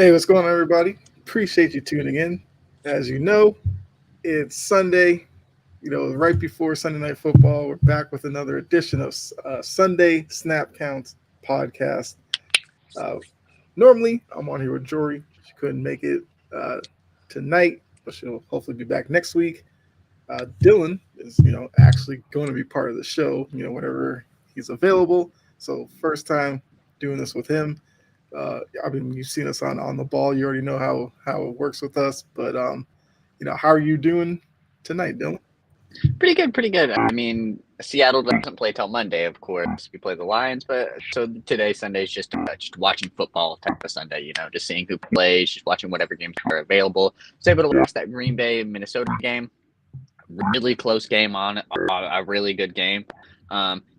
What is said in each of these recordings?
Hey, what's going on, everybody? Appreciate you tuning in. As you know, it's Sunday. Right before Sunday Night Football, we're back with another edition of Sunday Snap Counts podcast. Uh, Normally, I'm on here with Jory. She couldn't make it tonight, but she'll hopefully be back next week. Dylan is, actually going to be part of the show, whenever he's available. So, first time doing this with him. I mean, you've seen us on the ball. You already know how it works with us. But how are you doing tonight, Dylan? Pretty good, pretty good. I mean, Seattle doesn't play till Monday, of course. We play the Lions, but so today, Sunday is just watching football type of Sunday. Just seeing who plays, just watching whatever games are available. Was able to watch that Green Bay Minnesota game, really close game on a really good game.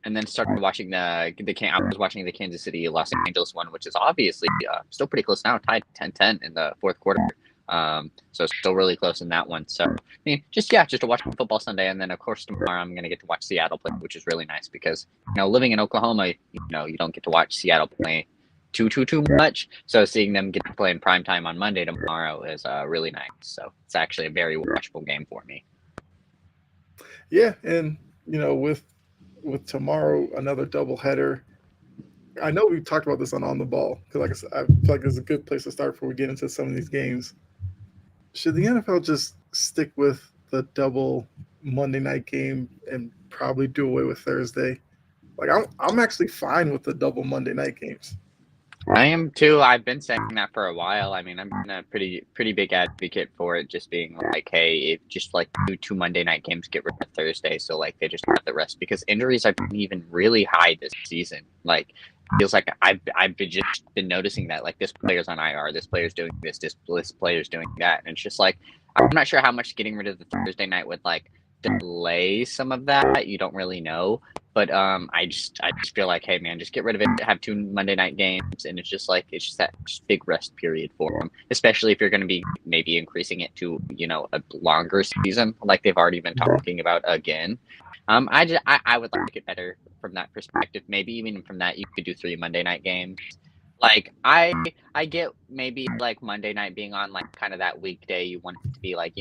And then started watching I was watching the Kansas City Los Angeles one, which is obviously still pretty close now, tied 10-10 in the fourth quarter. So still really close in that one. So I mean, just to watch football Sunday, and then of course tomorrow I'm gonna get to watch Seattle play, which is really nice because living in Oklahoma, you don't get to watch Seattle play too much. So seeing them get to play in prime time on Monday tomorrow is really nice. So it's actually a very watchable game for me. Yeah, and with tomorrow another doubleheader. I know we talked about this on the ball because, like I said, I feel like it's a good place to start before we get into some of these games. Should the NFL just stick with the double Monday night game and probably do away with Thursday? Like I'm actually fine with the double Monday night games. I am too. I've been saying that for a while. I mean, I'm a pretty big advocate for it just being like, hey, if just like two Monday night games, get rid of Thursday, so like they just have the rest because injuries have been even really high this season. Like feels like I've just been noticing that like this player's on IR, this player's doing this player's doing that, and it's just like I'm not sure how much getting rid of the Thursday night would like delay some of that. You don't really know. But I just feel like, hey man, just get rid of it. Have two Monday night games, and it's just that just big rest period for them. Especially if you're going to be maybe increasing it to a longer season, like they've already been talking about again. I would like it better from that perspective. Maybe even from that, you could do three Monday night games. Like I get maybe like Monday night being on like kind of that weekday. You want it to be like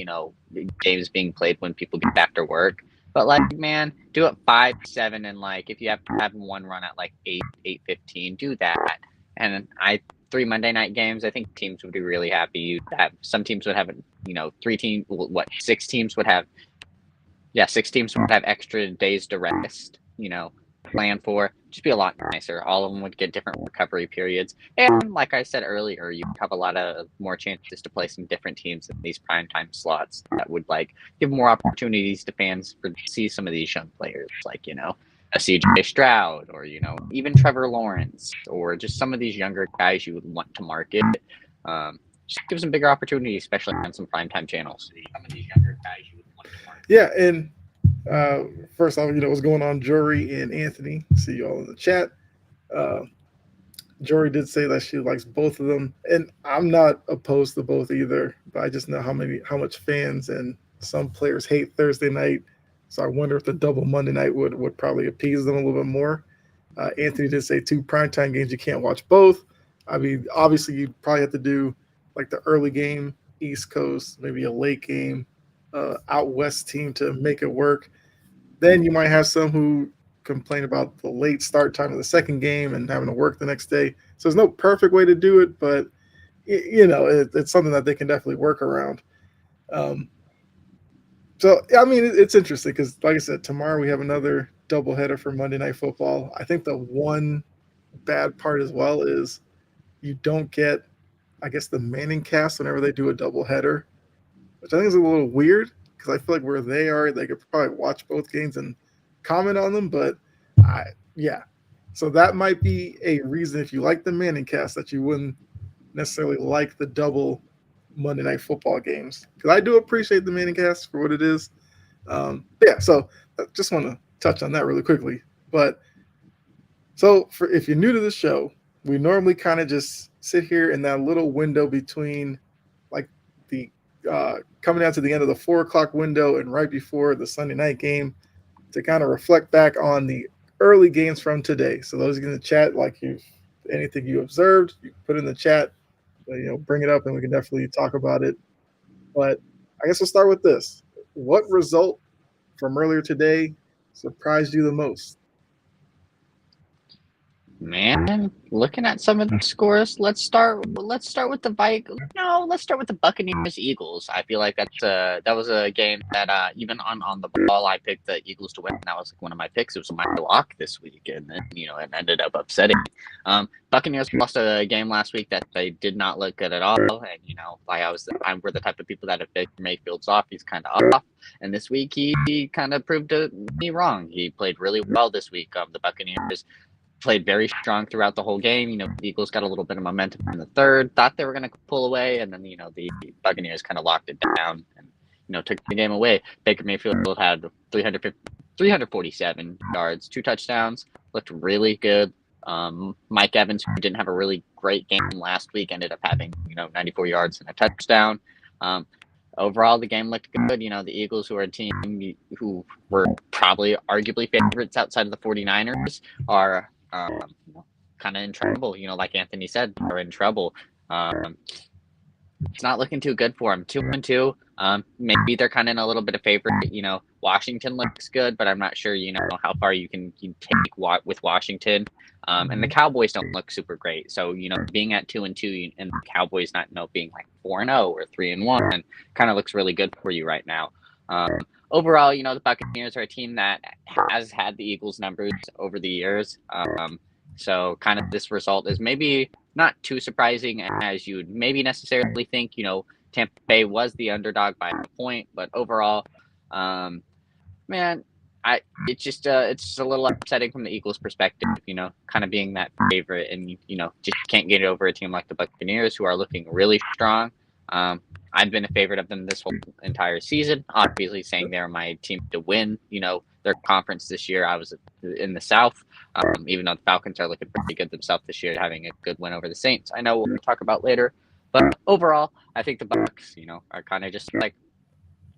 games being played when people get after work. But like, man, do it 5-7, and like if you have to have one run at like 8-15, do that. And three Monday night games, I think teams would be really happy. You'd have some teams would have three teams. What 6 teams would have? Yeah, 6 teams would have extra days to rest. Plan for. Just be a lot nicer. All of them would get different recovery periods, and like I said earlier, you have a lot of more chances to play some different teams in these primetime slots that would like give more opportunities to fans for see some of these young players, like a CJ Stroud or even Trevor Lawrence or just some of these younger guys you would want to market. Just gives them bigger opportunities, especially on some primetime channels. Some of these younger guys you would want to market. Yeah, and first off, what's going on, Jory and Anthony? See you all in the chat. Uh, Jory did say that she likes both of them, and I'm not opposed to both either. But I just know how much fans and some players hate Thursday night. So I wonder if the double Monday night would probably appease them a little bit more. Anthony did say two primetime games you can't watch both. I mean, obviously you'd probably have to do like the early game, East Coast, maybe a late game, out west team to make it work. Then you might have some who complain about the late start time of the second game and having to work the next day. So there's no perfect way to do it, but it's something that they can definitely work around. Um, so I mean, it's interesting because, like I said, tomorrow we have another doubleheader for Monday Night Football. I think the one bad part as well is you don't get, I guess, the Manning cast whenever they do a doubleheader, which I think is a little weird because I feel like where they are, they could probably watch both games and comment on them. But yeah, so that might be a reason if you like the Manning cast that you wouldn't necessarily like the double Monday Night Football games because I do appreciate the Manning cast for what it is. Yeah, so I just want to touch on that really quickly. But so if you're new to the show, we normally kind of just sit here in that little window between like the coming down to the end of the 4 o'clock window and right before the Sunday night game to kind of reflect back on the early games from today. So those in the chat, like anything you observed, you put in the chat. bring it up and we can definitely talk about it. But I guess we'll start with this. What result from earlier today surprised you the most? Man, looking at some of the scores, let's start with the let's start with the Buccaneers Eagles. I feel like that was a game that even on the ball I picked the Eagles to win. That was like one of my picks. It was my lock this week, and then it ended up upsetting. Buccaneers lost a game last week that they did not look good at all, and we're the type of people that if Baker Mayfield's off, he's kind of off. And this week he kind of proved me wrong. He played really well this week. The Buccaneers played very strong throughout the whole game. The Eagles got a little bit of momentum in the third, thought they were going to pull away, and then the Buccaneers kind of locked it down and took the game away. Baker Mayfield had 347 yards, 2 touchdowns, looked really good. Mike Evans, who didn't have a really great game last week, ended up having 94 yards and a touchdown. Overall, the game looked good. The Eagles, who are a team who were probably arguably favorites outside of the 49ers, are kind of in trouble. Like Anthony said, they're in trouble. It's not looking too good for them. 2-2. Maybe they're kind of in a little bit of favor. Washington looks good, but I'm not sure. How far you can take with Washington. And the Cowboys don't look super great. So being at 2-2 and the Cowboys not being like 4-0 or 3-1 kind of looks really good for you right now. Overall, the Buccaneers are a team that has had the Eagles' numbers over the years. So kind of this result is maybe not too surprising as you'd maybe necessarily think. Tampa Bay was the underdog by a point, but overall, man, it's just a little upsetting from the Eagles' perspective. Kind of being that favorite and just can't get it over a team like the Buccaneers, who are looking really strong. I've been a favorite of them this whole entire season. Obviously, saying they're my team to win, their conference this year. I was in the South, even though the Falcons are looking pretty good themselves this year, having a good win over the Saints. I know we'll talk about later, but overall, I think the Bucs, are kind of just like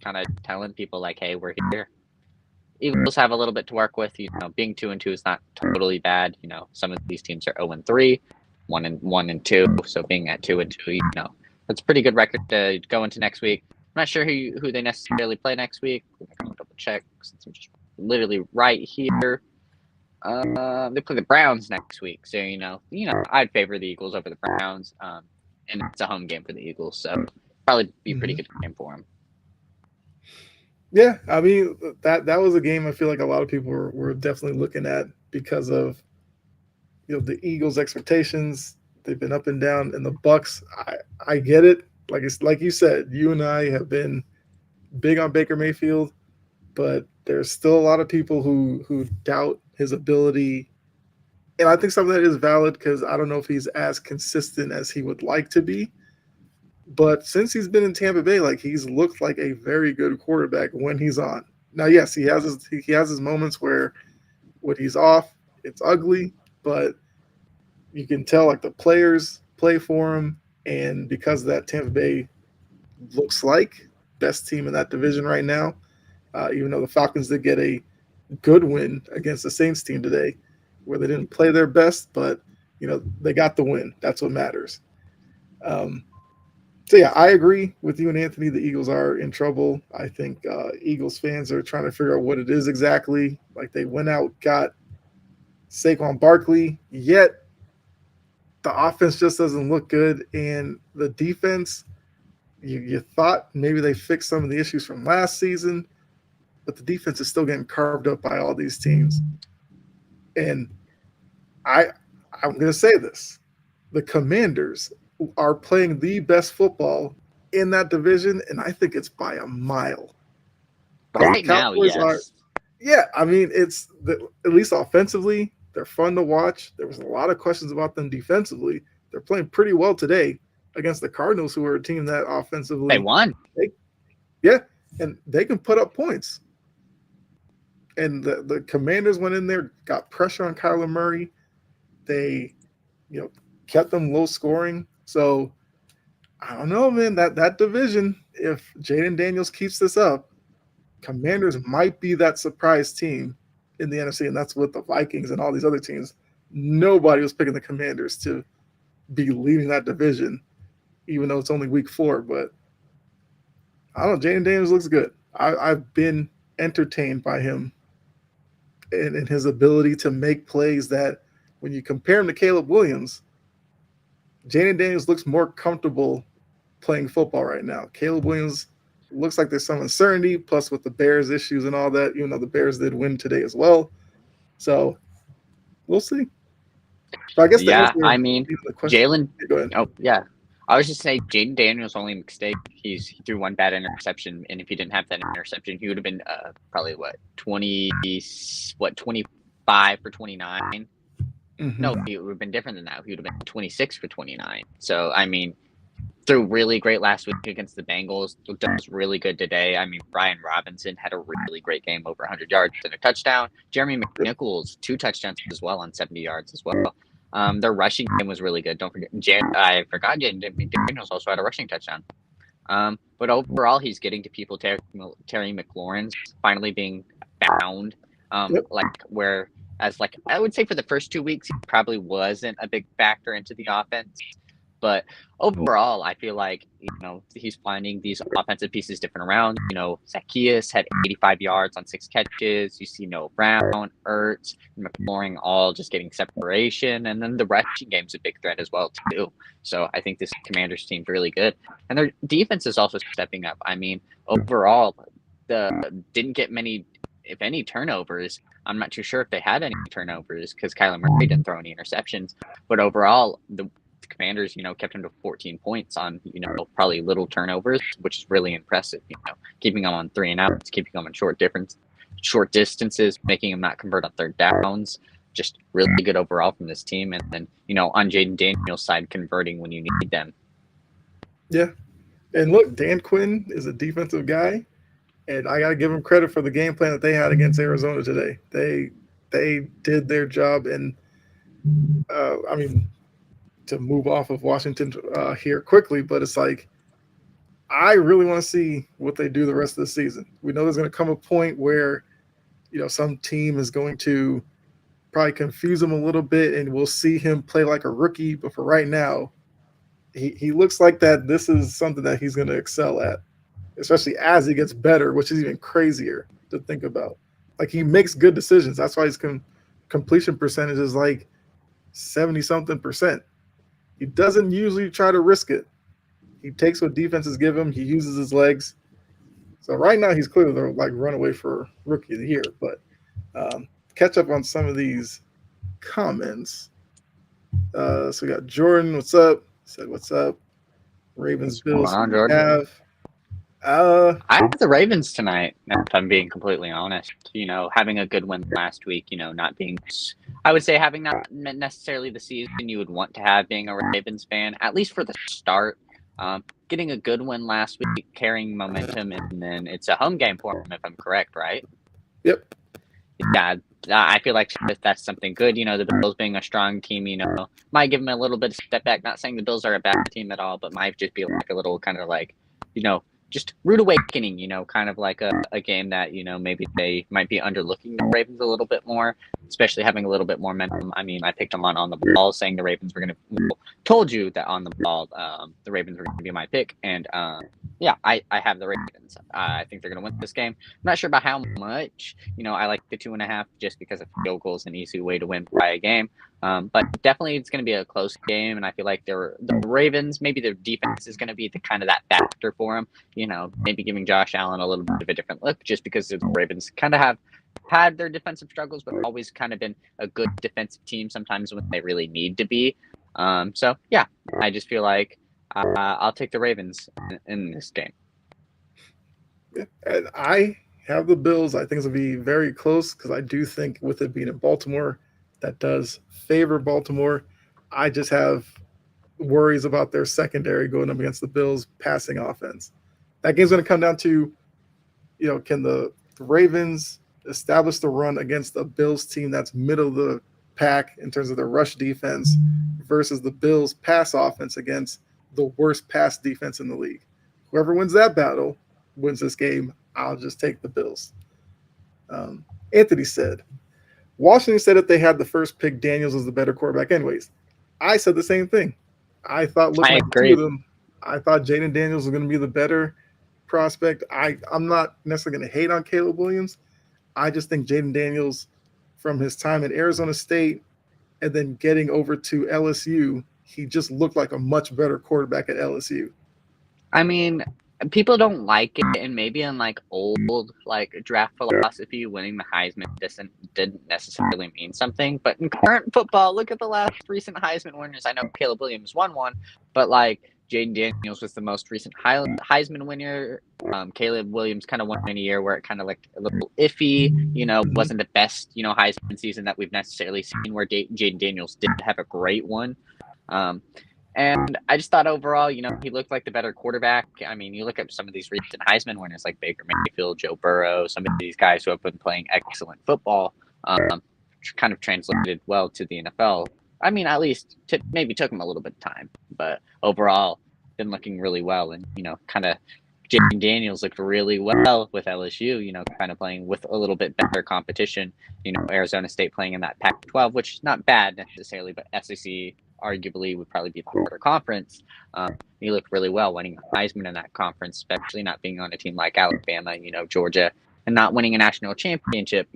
kind of telling people like, "Hey, we're here." Eagles have a little bit to work with. Being 2-2 is not totally bad. Some of these teams are 0-3, 1-2. So being at 2-2, that's a pretty good record to go into next week. I'm not sure who they necessarily play next week. I'm gonna double check since I'm just literally right here. They play the Browns next week, so I'd favor the Eagles over the Browns. And it's a home game for the Eagles, so probably be a pretty good game for them. Yeah, I mean that was a game I feel like a lot of people were definitely looking at because of the Eagles' expectations. They've been up and down, and the Bucs. I get it. Like you said, you and I have been big on Baker Mayfield, but there's still a lot of people who doubt his ability, and I think some of that is valid because I don't know if he's as consistent as he would like to be. But since he's been in Tampa Bay, he's looked like a very good quarterback when he's on. Now, yes, he has his moments where when he's off, it's ugly, but you can tell the players play for him, and because of that, Tampa Bay looks like best team in that division right now. Even though the Falcons did get a good win against the Saints team today, where they didn't play their best, but they got the win. That's what matters. So yeah, I agree with you and Anthony. The Eagles are in trouble. I think Eagles fans are trying to figure out what it is exactly. They went out, got Saquon Barkley, yet the offense just doesn't look good, and the defense. You thought maybe they fixed some of the issues from last season, but the defense is still getting carved up by all these teams. And I'm going to say this: the Commanders are playing the best football in that division, and I think it's by a mile. Right now, yes. Yeah, I mean, at least offensively, they're fun to watch. There was a lot of questions about them defensively. They're playing pretty well today against the Cardinals, who are a team that offensively they won. And they can put up points. And the Commanders went in there, got pressure on Kyler Murray. They, kept them low scoring. So I don't know, man. That division, if Jaden Daniels keeps this up, Commanders might be that surprise team in the NFC, and that's with the Vikings and all these other teams. Nobody was picking the Commanders to be leading that division. even though it's only week 4. But I don't know. Jaden Daniels looks good. I've been entertained by him and his ability to make plays that when you compare him to Caleb Williams, Jaden Daniels looks more comfortable playing football right now. Caleb Williams looks like there's some uncertainty, plus with the Bears issues and all that, even though the Bears did win today as well. So we'll see. But I guess I mean, the question. Jalen. Go ahead. Oh yeah, I was just saying Jaden Daniels' only mistake. He threw one bad interception, and if he didn't have that interception, he would have been probably 25 for 29. Mm-hmm. No, he would have been different than that. He would have been 26 for 29. So I mean, threw really great last week against the Bengals. Does really good today. I mean, Brian Robinson had a really great game, over 100 yards and a touchdown. Jeremy McNichols, 2 touchdowns as well on 70 yards as well. Their rushing game was really good. Don't forget, I forgot Daniels also had a rushing touchdown. But overall, he's getting to people. Terry McLaurin's finally being found. Whereas I would say for the first 2 weeks, he probably wasn't a big factor into the offense. But overall, I feel like, he's finding these offensive pieces different around. Zacchaeus had 85 yards on 6 catches. You see Noah Brown, Ertz, and McLaurin all just getting separation. And then the rushing game's a big threat as well, too. So I think this Commanders team's really good. And their defense is also stepping up. I mean, overall, didn't get many, if any, turnovers. I'm not too sure if they had any turnovers because Kyler Murray didn't throw any interceptions. But overall, the Commanders, kept him to 14 points on, probably little turnovers, which is really impressive. Keeping them on 3 and outs, keeping them in short distances, making them not convert on third downs. Just really good overall from this team. And then, on Jaden Daniels' side, converting when you need them. Yeah. And look, Dan Quinn is a defensive guy, and I got to give him credit for the game plan that they had against Arizona today. They did their job, and to move off of Washington here quickly, but it's like I really want to see what they do the rest of the season. We know there's going to come a point where, some team is going to probably confuse him a little bit, and we'll see him play like a rookie. But for right now, he looks like that this is something that he's going to excel at, especially as he gets better, which is even crazier to think about. Like, he makes good decisions. That's why his completion percentage is like 70-something%. He doesn't usually try to risk it. He takes what defenses give him. He uses his legs. So right now he's clearly the runaway for Rookie of the Year. But catch up on some of these comments. So we got Jordan. What's up? Said what's up. Ravens Bills. I have the Ravens tonight, if I'm being completely honest. Having a good win last week, not being, I would say, having not necessarily the season you would want to have being a Ravens fan, at least for the start. Getting a good win last week, carrying momentum, and then it's a home game for them, if I'm correct, right? Yep. Yeah, I feel like that's something good. The Bills being a strong team, might give them a little bit of step back. Not saying the Bills are a bad team at all, but might just be like a little kind of like, just rude awakening, kind of like a game that, maybe they might be underlooking the Ravens a little bit more, especially having a little bit more momentum. I mean, I picked them on the ball, saying the Ravens were going to, told you that on the ball, the Ravens were going to be my pick. And I have the Ravens. I think they're going to win this game. I'm not sure about how much. I like the 2.5 just because a field goal is an easy way to win by a game. But definitely it's going to be a close game, and I feel like the Ravens, maybe their defense is going to be the kind of that factor for them. Maybe giving Josh Allen a little bit of a different look, just because the Ravens kind of have had their defensive struggles, but always kind of been a good defensive team sometimes when they really need to be. So yeah, I just feel like I'll take the Ravens in this game. Yeah, and I have the Bills. I think it's going to be very close because I do think with it being in Baltimore, that does favor Baltimore. I just have worries about their secondary going up against the Bills' passing offense. That game's going to come down to, can the Ravens establish the run against the Bills team that's middle of the pack in terms of their rush defense versus the Bills' pass offense against the worst pass defense in the league. Whoever wins that battle wins this game. I'll just take the Bills. Anthony said, Washington said if they had the first pick, Daniels was the better quarterback anyways. I said the same thing. I thought looking at the two of them, I thought Jaden Daniels was going to be the better prospect. I'm not necessarily going to hate on Caleb Williams. I just think Jaden Daniels, from his time at Arizona State and then getting over to LSU, he just looked like a much better quarterback at LSU. I mean, people don't like it, and maybe in like old like draft philosophy, winning the Heisman didn't necessarily mean something. But in current football, look at the last recent Heisman winners. I know Caleb Williams won one, but like Jaden Daniels was the most recent Heisman winner. Caleb Williams kind of won in a year where it kind of looked a little iffy. Wasn't the best Heisman season that we've necessarily seen. Where Jaden Daniels did have a great one. And I just thought overall, he looked like the better quarterback. I mean, you look at some of these recent Heisman winners like Baker Mayfield, Joe Burrow, some of these guys who have been playing excellent football, kind of translated well to the NFL. I mean, at least maybe took them a little bit of time, but overall, been looking really well. And, kind of Jaden Daniels looked really well with LSU, kind of playing with a little bit better competition. Arizona State playing in that Pac-12, which is not bad necessarily, but SEC arguably would probably be the harder conference. He looked really well winning the Heisman in that conference, especially not being on a team like Alabama, Georgia, and not winning a national championship,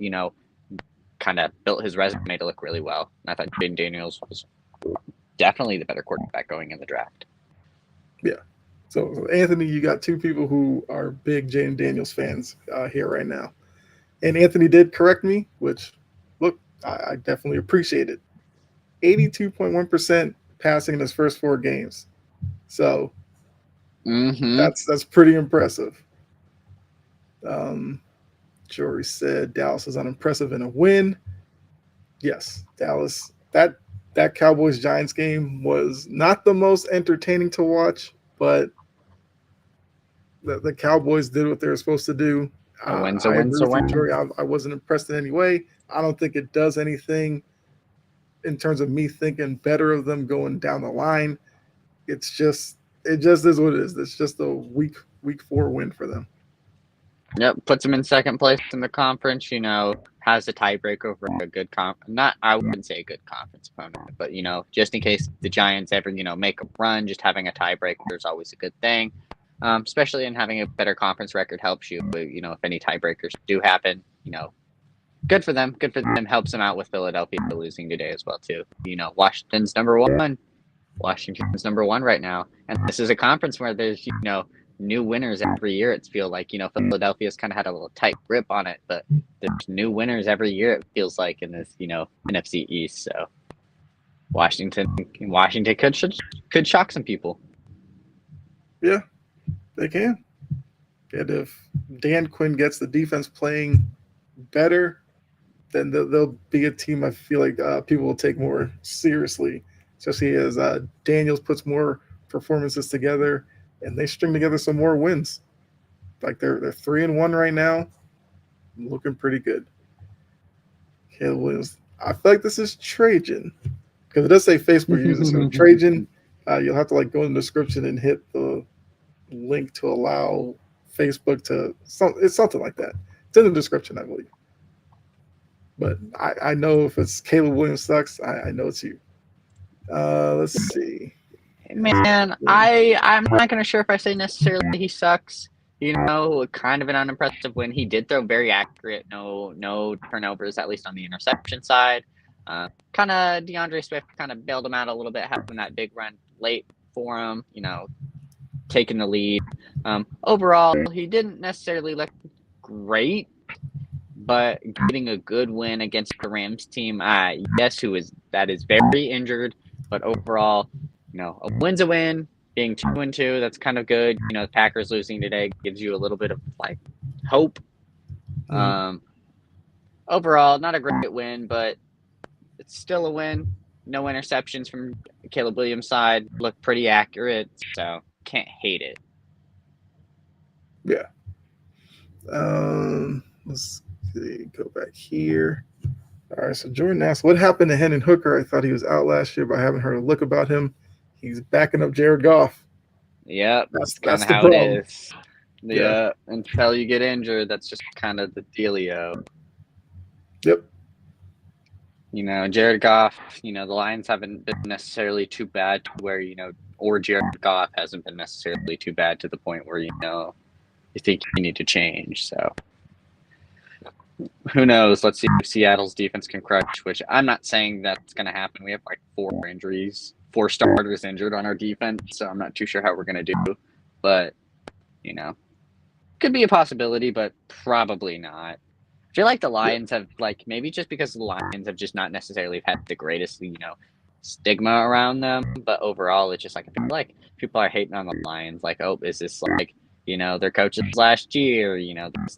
kind of built his resume to look really well. And I thought Jaden Daniels was definitely the better quarterback going in the draft. Yeah. So Anthony, you got two people who are big Jaden Daniels fans here right now. And Anthony did correct me, which, look, I definitely appreciate it. 82.1% passing in his first 4 games. So that's pretty impressive. Jory said Dallas is unimpressive in a win. Yes, Dallas. That Cowboys-Giants game was not the most entertaining to watch, but the Cowboys did what they were supposed to do. A win's a win. Jory, I wasn't impressed in any way. I don't think it does anything in terms of me thinking better of them going down the line. It just is what it is. It's just a week 4 win for them. Yep, puts them in second place in the conference, has a tiebreaker over a good I wouldn't say a good conference opponent, but just in case the Giants ever, make a run, just having a tiebreaker is always a good thing. Especially in having a better conference record helps you, but if any tiebreakers do happen, good for them. Good for them. Helps them out with Philadelphia losing today as well, too. Washington's number 1. Washington's number 1 right now. And this is a conference where there's, new winners every year. It feels like, Philadelphia's kind of had a little tight grip on it, but there's new winners every year, it feels like, in this, NFC East. So Washington could shock some people. Yeah, they can. And if Dan Quinn gets the defense playing better, then they'll be a team I feel like people will take more seriously, especially as Daniels puts more performances together and they string together some more wins. Like they're 3-1 right now, looking pretty good. Caleb Williams. I feel like this is Trajan because it does say Facebook user. So Trajan, you'll have to go in the description and hit the link to allow Facebook to. It's something like that. It's in the description, I believe. But I know if it's Caleb Williams sucks, I know it's you. Let's see. Man, I'm not gonna sure if I say necessarily he sucks. Kind of an unimpressive win. He did throw very accurate, no turnovers, at least on the interception side. Kind of DeAndre Swift kind of bailed him out a little bit, having that big run late for him. Taking the lead. Overall, he didn't necessarily look great, but getting a good win against the Rams team, yes, that is very injured, but overall, a win's a win. Being 2-2, that's kind of good. The Packers losing today gives you a little bit of hope. Overall, not a great win, but it's still a win. No interceptions from Caleb Williams' side. Looked pretty accurate, so can't hate it. Yeah. Let's see. Go back here. All right. So Jordan asked, "What happened to Hendon Hooker? I thought he was out last year, but I haven't heard a look about him. He's backing up Jared Goff." Yep, that's kind of how it is. Yeah, until you get injured, that's just kind of the dealio. Yep. Jared Goff, the Lions haven't been necessarily too bad to where, or Jared Goff hasn't been necessarily too bad to the point where you think you need to change. So who knows? Let's see if Seattle's defense can crush, which I'm not saying that's going to happen. We have like 4 starters injured on our defense, so I'm not too sure how we're going to do. But, could be a possibility, but probably not. I feel like the Lions have, maybe just because the Lions have just not necessarily had the greatest, stigma around them, but overall, it's just I feel like people are hating on the Lions. Like, oh, is this their coaches last year,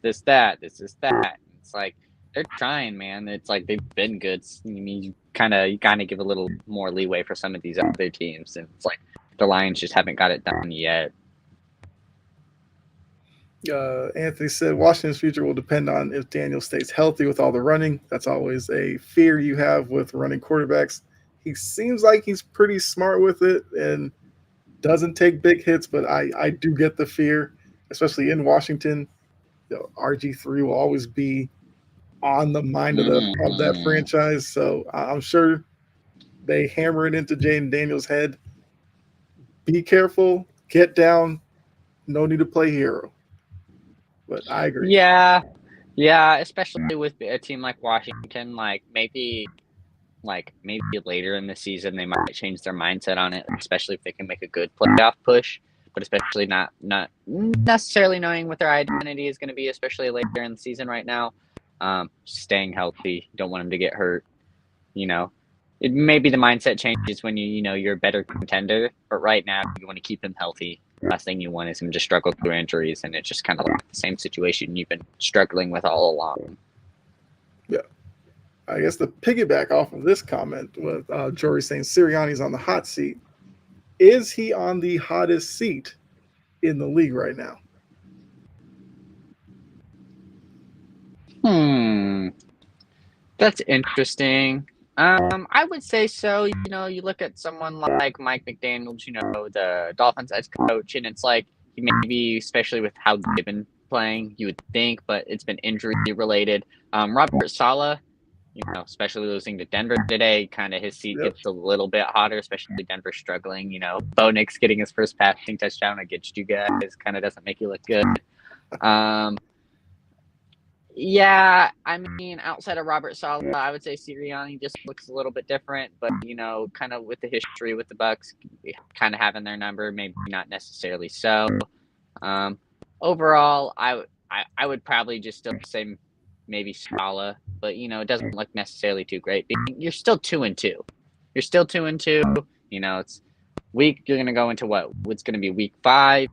this, that. It's like, they're trying, man. It's like they've been good. You kind of give a little more leeway for some of these other teams, and it's like the Lions just haven't got it done yet. Anthony said Washington's future will depend on if Daniel stays healthy with all the running. That's always a fear you have with running quarterbacks. He seems like he's pretty smart with it and doesn't take big hits, but I do get the fear, especially in Washington. RG3 will always be on the mind of that franchise. So I'm sure they hammer it into Jayden Daniels' head. Be careful, get down, no need to play hero. But I agree. Yeah, especially with a team like Washington, maybe later in the season they might change their mindset on it, especially if they can make a good playoff push. But especially not necessarily knowing what their identity is going to be, especially later in the season right now. Staying healthy, don't want them to get hurt. It maybe the mindset changes when you're a better contender, but right now you want to keep him healthy. Last thing you want is him to struggle through injuries, and it's just kind of like the same situation you've been struggling with all along. Yeah. I guess the piggyback off of this comment with Jory saying Sirianni's on the hot seat. Is he on the hottest seat in the league right now? That's interesting. I would say so. You look at someone like Mike McDaniels, the Dolphins head coach, and it's like maybe, especially with how they've been playing, you would think, but it's been injury related. Robert Saleh, especially losing to Denver today, kind of his seat gets a little bit hotter, especially Denver struggling. Bo Nix getting his first passing touchdown against you guys kind of doesn't make you look good. Yeah, outside of Robert Saleh, I would say Sirianni just looks a little bit different, but kind of with the history with the Bucs, kind of having their number, maybe not necessarily so. Overall, I would probably just still say maybe Saleh, but it doesn't look necessarily too great. You're still 2-2. You're still 2-2. It's week. You're gonna go into what's gonna be week 5.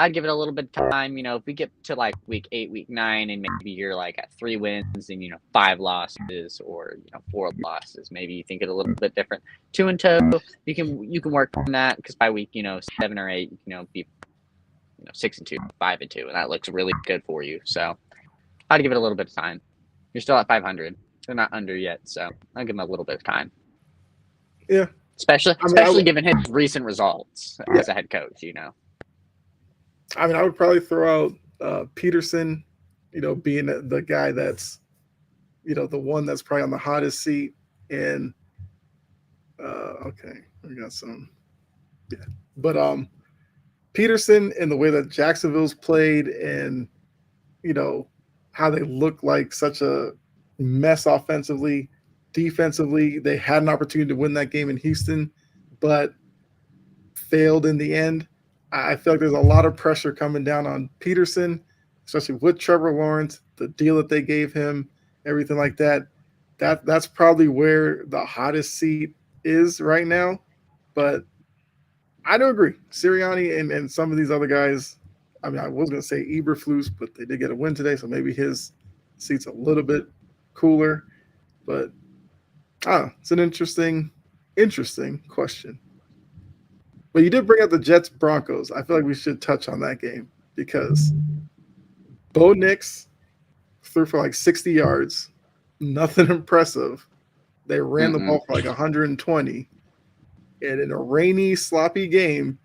I'd give it a little bit of time. If we get to week 8, week 9, and maybe you're at 3 wins and 5 losses or 4 losses, maybe you think it a little bit different. 2-2, you can work on that, because by week 7 or 8, be 6-2, 5-2, and that looks really good for you. So I'd give it a little bit of time. You're still at 500. They're not under yet, so I'll give them a little bit of time. Yeah, especially given his recent results as a head coach. I would probably throw out Peterson, being the guy that's, the one that's probably on the hottest seat. And okay, we got some, yeah. But Peterson and the way that Jacksonville's played, and how they look like such a mess offensively, defensively, they had an opportunity to win that game in Houston, but failed in the end. I feel like there's a lot of pressure coming down on Peterson, especially with Trevor Lawrence, the deal that they gave him, everything like that. That's probably where the hottest seat is right now. But I do agree. Sirianni and some of these other guys, I was going to say Eberflus, but they did get a win today, so maybe his seat's a little bit cooler. But it's an interesting question. But you did bring up the Jets-Broncos. I feel like we should touch on that game, because Bo Nix threw for 60 yards. Nothing impressive. They ran the ball for 120. And in a rainy, sloppy game,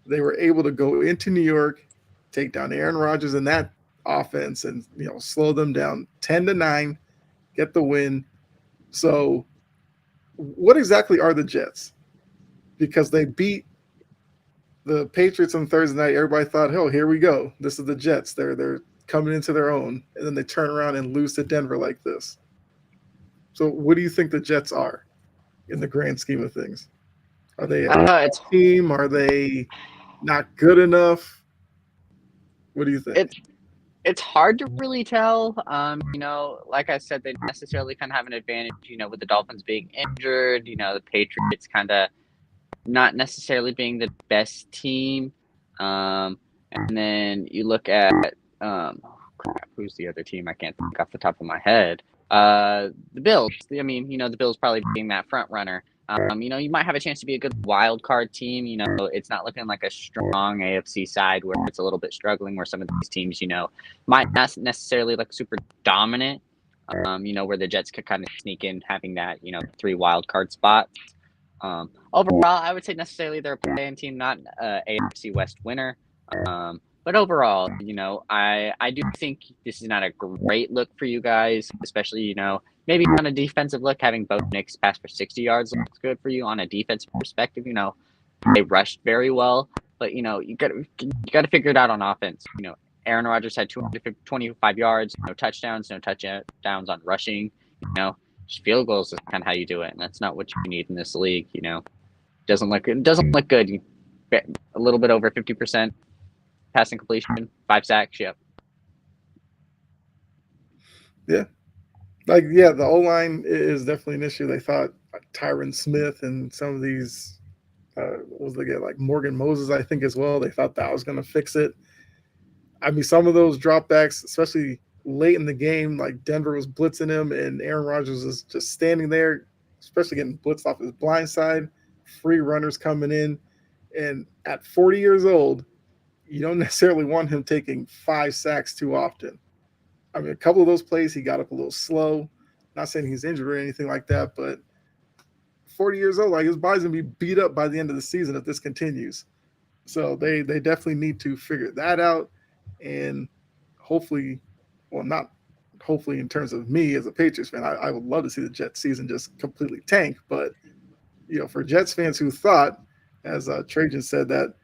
they were able to go into New York, take down Aaron Rodgers in that offense, and slow them down 10-9, get the win. So what exactly are the Jets? Because they beat the Patriots on Thursday night, everybody thought, "Oh, here we go. This is the Jets. They're coming into their own," and then they turn around and lose to Denver like this. So, what do you think the Jets are in the grand scheme of things? Are they I don't know. a team? Are they not good enough? What do you think? It's hard to really tell. Like I said, they necessarily kind of have an advantage. With the Dolphins being injured, the Patriots kind of not necessarily being the best team. And then you look at who's the other team? I can't think off the top of my head. The Bills. I mean, the Bills probably being that front runner. You might have a chance to be a good wild card team. It's not looking like a strong AFC side where it's a little bit struggling, where some of these teams, might not necessarily look super dominant. Where the Jets could kind of sneak in having that, 3 wild card spots. Overall, I would say necessarily they're a play-in team, not AFC West winner. But overall, I do think this is not a great look for you guys, especially, maybe on a defensive look, having Bo Nix pass for 60 yards looks good for you on a defensive perspective. They rushed very well, but, you got to figure it out on offense. Aaron Rodgers had 225 yards, no touchdowns on rushing. Field goals is kind of how you do it, and that's not what you need in this league. Doesn't look good. You a little bit over 50% passing completion, 5 sacks. Yep. Yeah, the O line is definitely an issue. They thought Tyron Smith and some of these what was they get, like Morgan Moses, I think, as well. They thought that was going to fix it. I mean, some of those dropbacks, especially late in the game, like Denver was blitzing him and Aaron Rodgers was just standing there, especially getting blitzed off his blind side, free runners coming in. And at 40 years old, you don't necessarily want him taking 5 sacks too often. I mean, a couple of those plays, he got up a little slow. Not saying he's injured or anything like that, but 40 years old, like his body's going to be beat up by the end of the season if this continues. So they definitely need to figure that out. And hopefully, well, not hopefully in terms of me as a Patriots fan, I would love to see the Jets season just completely tank. But, for Jets fans who thought, as Trajan said, that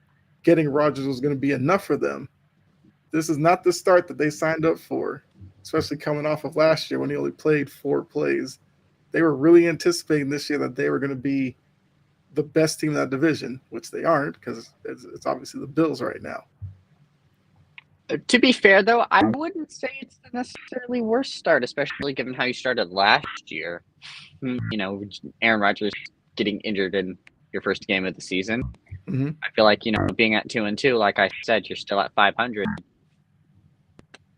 getting Rodgers was going to be enough for them, this is not the start that they signed up for, especially coming off of last year when he only played 4 plays. They were really anticipating this year that they were going to be the best team in that division, which they aren't because it's obviously the Bills right now. To be fair, though, I wouldn't say it's the necessarily worst start, especially given how you started last year. Aaron Rodgers getting injured in your first game of the season. Mm-hmm. I feel like, being at 2-2, like I said, you're still at 500.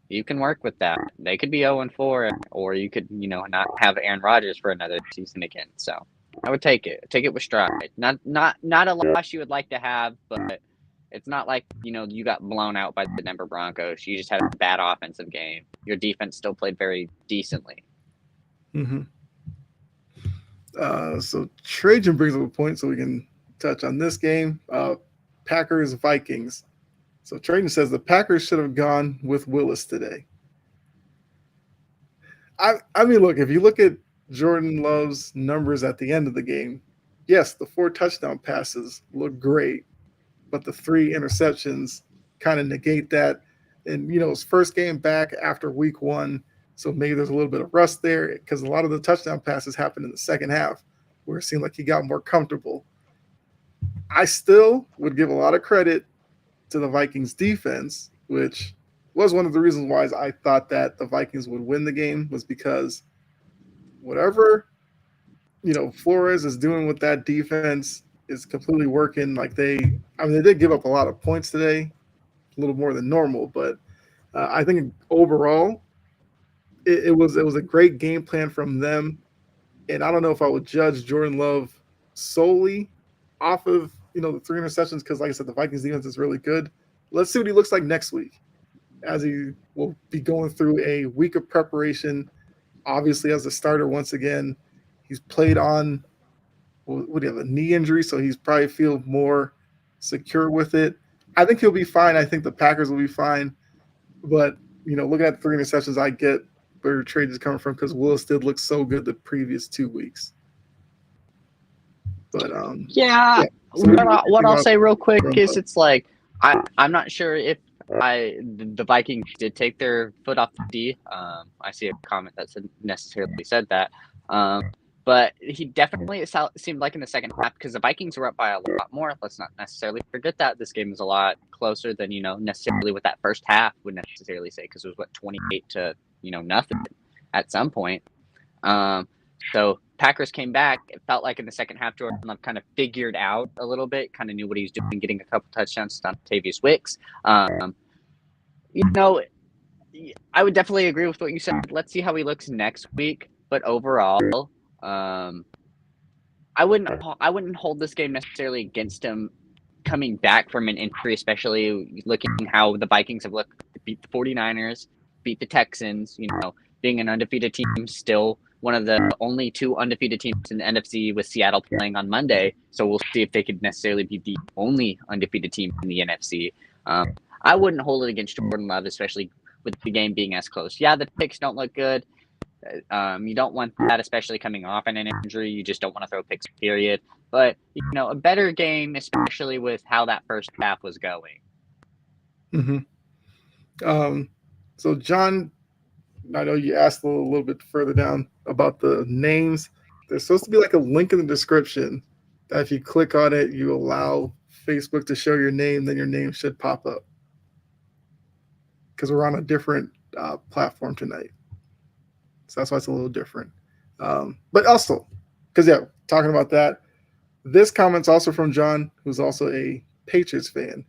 You can work with that. They could be 0-4, or you could, not have Aaron Rodgers for another season again. So I would take it. Take it with stride. Not a loss you would like to have, but it's not like, you got blown out by the Denver Broncos. You just had a bad offensive game. Your defense still played very decently. Mm-hmm. So Trajan brings up a point so we can touch on this game. Packers-Vikings. So Trajan says the Packers should have gone with Willis today. I mean, look, if you look at Jordan Love's numbers at the end of the game, yes, the 4 touchdown passes look great, but the 3 interceptions kind of negate that. And, his first game back after week 1, so maybe there's a little bit of rust there because a lot of the touchdown passes happened in the second half where it seemed like he got more comfortable. I still would give a lot of credit to the Vikings defense, which was one of the reasons why I thought that the Vikings would win the game, was because whatever, Flores is doing with that defense is completely working. Like they did give up a lot of points today, a little more than normal, but I think overall it was a great game plan from them. And I don't know if I would judge Jordan Love solely off of, the 3 interceptions because, like I said, the Vikings defense is really good. Let's see what he looks like next week as he will be going through a week of preparation, obviously as a starter once again. He's played on, what do you have, a knee injury, so he's probably feel more secure with it. I think he'll be fine. I think the Packers will be fine. But, looking at the 3 interceptions, I get where trade is coming from because Willis did look so good the previous 2 weeks. But Yeah. yeah. So What I'll say real quick from is it's like I'm not sure if the Vikings did take their foot off the D. I see a comment that necessarily said that. But he definitely seemed like in the second half because the Vikings were up by a lot more. Let's not necessarily forget that this game was a lot closer than necessarily what that first half would necessarily say because it was 28 to nothing at some point. So Packers came back. It felt like in the second half, Jordan Love kind of figured out a little bit, kind of knew what he was doing, getting a couple touchdowns to Tavius Wicks. I would definitely agree with what you said. Let's see how he looks next week. But overall, I wouldn't hold this game necessarily against him coming back from an injury, especially looking how the Vikings have looked to beat the 49ers, beat the Texans, being an undefeated team, still one of the only two undefeated teams in the NFC with Seattle playing on Monday. So we'll see if they could necessarily be the only undefeated team in the NFC. I wouldn't hold it against Jordan Love, especially with the game being as close. Yeah, the picks don't look good. You don't want that, especially coming off an injury. You just don't want to throw picks, period. But, a better game, especially with how that first half was going. Mm-hmm. So, John, I know you asked a little bit further down about the names. There's supposed to be like a link in the description that if you click on it, you allow Facebook to show your name, then your name should pop up. Because we're on a different platform tonight. So that's why it's a little different. But also, because, talking about that, this comment's also from John, who's also a Patriots fan.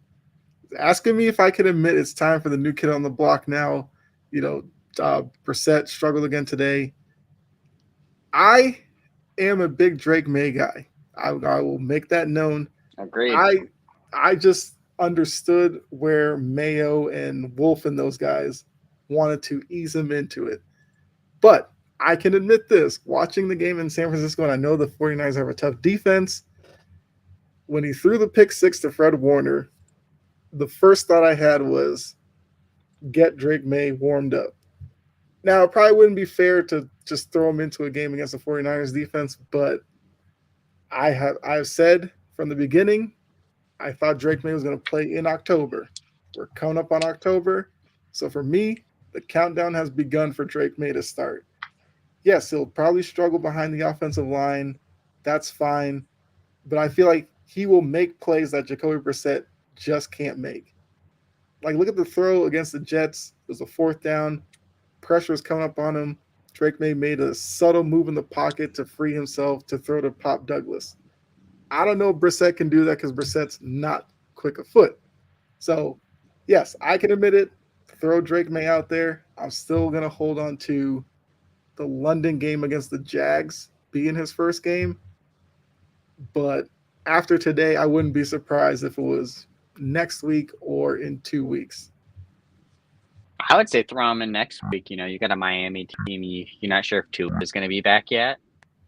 He's asking me if I can admit it's time for the new kid on the block now. Brissett struggled again today. I am a big Drake May guy. I will make that known. Agreed. I just understood where Mayo and Wolf and those guys wanted to ease him into it. But I can admit this, watching the game in San Francisco, and I know the 49ers have a tough defense, when he threw the pick six to Fred Warner, the first thought I had was get Drake May warmed up. Now, it probably wouldn't be fair to just throw him into a game against the 49ers defense, but I've said from the beginning, I thought Drake May was going to play in October. We're coming up on October. So for me, the countdown has begun for Drake May to start. Yes, he'll probably struggle behind the offensive line. That's fine. But I feel like he will make plays that Jacoby Brissett just can't make. Like, look at the throw against the Jets. It was a fourth down. Pressure was coming up on him. Drake May made a subtle move in the pocket to free himself to throw to Pop Douglas. I don't know if Brissett can do that because Brissett's not quick of foot. So, yes, I can admit it. Throw Drake May out there. I'm still going to hold on to the London game against the Jags being his first game. But after today, I wouldn't be surprised if it was next week or in 2 weeks. I would say throw him in next week. You got a Miami team. You're not sure if Tua is going to be back yet.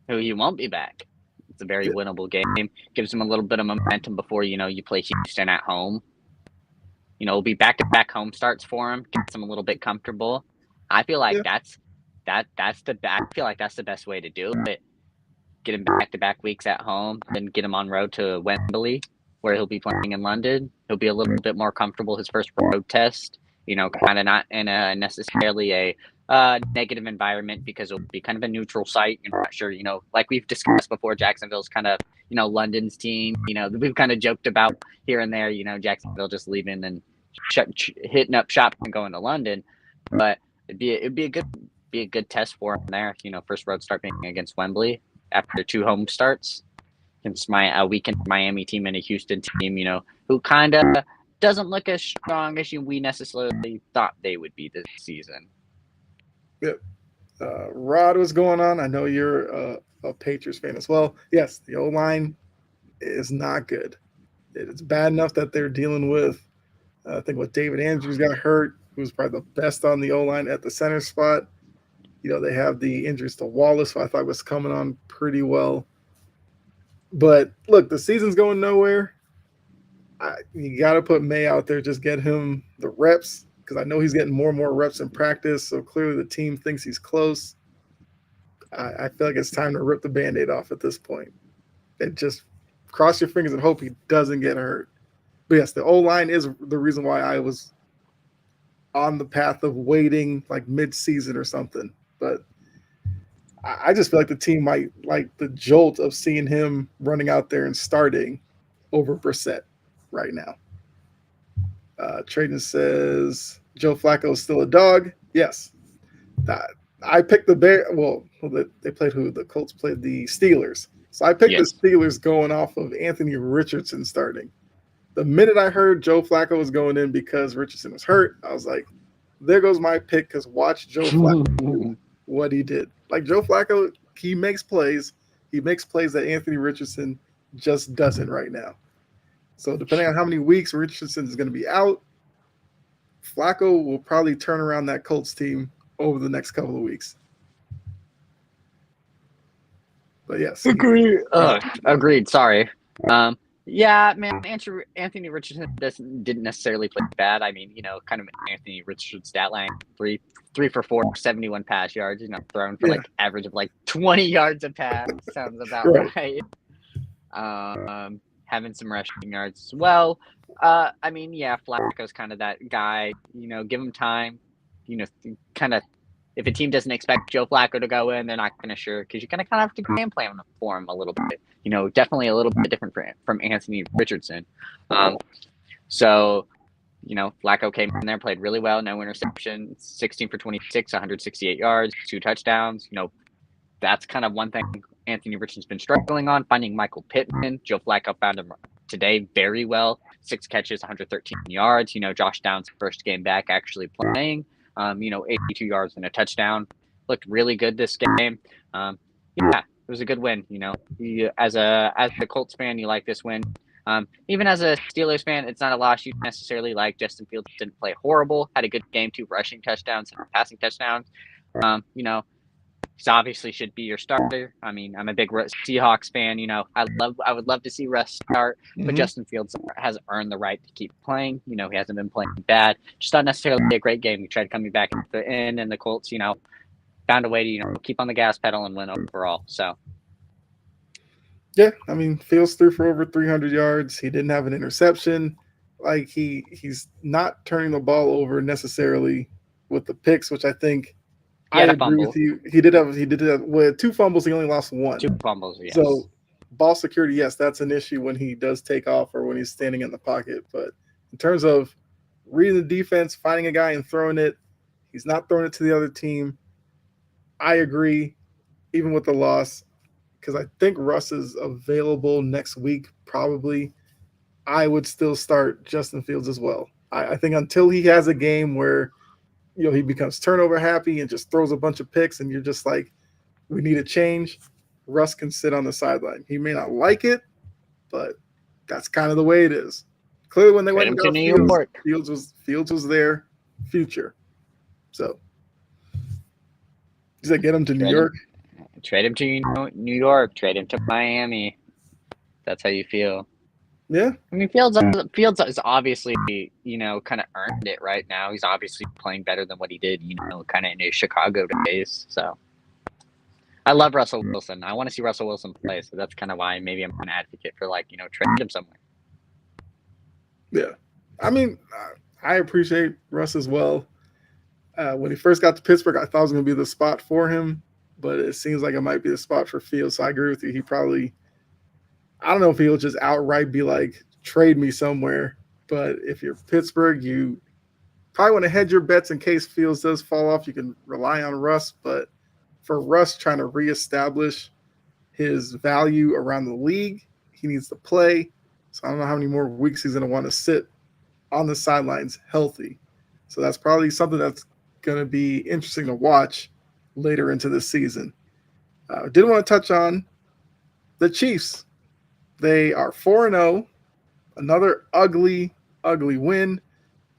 He won't be back. It's a very winnable game. Gives him a little bit of momentum before, you play Houston at home. It'll be back-to-back home starts for him. Gets him a little bit comfortable. I feel like that's the best way to do it. Get him back-to-back weeks at home, then get him on road to Wembley, where he'll be playing in London. He'll be a little bit more comfortable his first road test. Kind of not in a necessarily a negative environment because it'll be kind of a neutral site. You're not sure, like we've discussed before, Jacksonville's kind of, London's team. We've kind of joked about here and there, Jacksonville just leaving and hitting up shop and going to London. But it'd be a good test for him there. First road start being against Wembley after 2 home starts against a weakened Miami team and a Houston team, who kind of doesn't look as strong as we necessarily thought they would be this season. Yep. Rod, what's going on? I know you're a Patriots fan as well. Yes, the O-line is not good. It's bad enough that they're dealing with, I think, what David Andrews got hurt, who's probably the best on the O-line at the center spot. They have the injuries to Wallace, who I thought was coming on pretty well. But look, the season's going nowhere. You got to put May out there, just get him the reps, because I know he's getting more and more reps in practice. So clearly the team thinks he's close. I feel like it's time to rip the Band-Aid off at this point. and just cross your fingers and hope he doesn't get hurt. But yes, the O-line is the reason why I was on the path of waiting like mid-season or something. But I just feel like the team might like the jolt of seeing him running out there and starting over Brissett right now. Traden says Joe Flacco is still a dog. Yes. I picked the Bear. Well, they played who? The Colts played the Steelers. So I picked the Steelers going off of Anthony Richardson starting. The minute I heard Joe Flacco was going in because Richardson was hurt, I was like, there goes my pick, because watch Joe Flacco do what he did. Like, Joe Flacco, he makes plays. He makes plays that Anthony Richardson just doesn't right now. So depending on how many weeks Richardson is going to be out, Flacco will probably turn around that Colts team over the next couple of weeks. But yes. Agreed. Sorry. Yeah, man, Anthony Richardson didn't necessarily play bad. I mean, kind of Anthony Richardson stat line, 3 for 4, 71 pass yards, thrown for like average of like 20 yards a pass. Sounds about right. Having some rushing yards as well. I mean, yeah, Flacco's kind of that guy, give him time, kind of, if a team doesn't expect Joe Flacco to go in, they're not going to sure, because you're going to kind of have to game plan for him a little bit. Definitely a little bit different from Anthony Richardson. So, Flacco came in there, played really well, no interception, 16 for 26, 168 yards, 2 touchdowns. That's kind of one thing Anthony Richardson's been struggling on, finding Michael Pittman. Joe Flacco found him today very well, 6 catches, 113 yards. Josh Downs' first game back actually playing. 82 yards and a touchdown. Looked really good this game. It was a good win. As a Colts fan, you like this win. Even as a Steelers fan, it's not a loss you necessarily like. Justin Fields didn't play horrible. Had a good game, 2 rushing touchdowns and passing touchdowns. He obviously should be your starter. I mean, I'm a big Seahawks fan. I would love to see Russ start, but Justin Fields has earned the right to keep playing. He hasn't been playing bad. Just not necessarily a great game. He tried coming back at the end, and the Colts, found a way to, keep on the gas pedal and win overall. So. Yeah, I mean, Fields threw for over 300 yards. He didn't have an interception. Like, he's not turning the ball over necessarily with the picks, which I think. I agree with you. He did have with 2 fumbles. He only lost 1. 2 fumbles. Yes. So ball security, yes, that's an issue when he does take off or when he's standing in the pocket. But in terms of reading the defense, finding a guy and throwing it, he's not throwing it to the other team. I agree, even with the loss, because I think Russ is available next week. Probably, I would still start Justin Fields as well. I think until he has a game where he becomes turnover happy and just throws a bunch of picks and you're just like, we need a change, Russ can sit on the sideline. He may not like it, but that's kind of the way it is. Clearly, when they went to New York, Fields was their future. So, does that get him to New York? Trade him to New York. Trade him to Miami. That's how you feel. Yeah. I mean, Fields is obviously, kind of earned it right now. He's obviously playing better than what he did, kind of in his Chicago days. So I love Russell Wilson. I want to see Russell Wilson play. So that's kind of why maybe I'm an advocate for, trade him somewhere. Yeah. I mean, I appreciate Russ as well. When he first got to Pittsburgh, I thought it was going to be the spot for him, but it seems like it might be the spot for Fields. So I agree with you. He probably, I don't know if he'll just outright be like, trade me somewhere. But if you're Pittsburgh, you probably want to hedge your bets in case Fields does fall off. You can rely on Russ. But for Russ trying to reestablish his value around the league, he needs to play. So I don't know how many more weeks he's going to want to sit on the sidelines healthy. So that's probably something that's going to be interesting to watch later into the season. Did want to touch on the Chiefs. They are 4-0, another ugly win.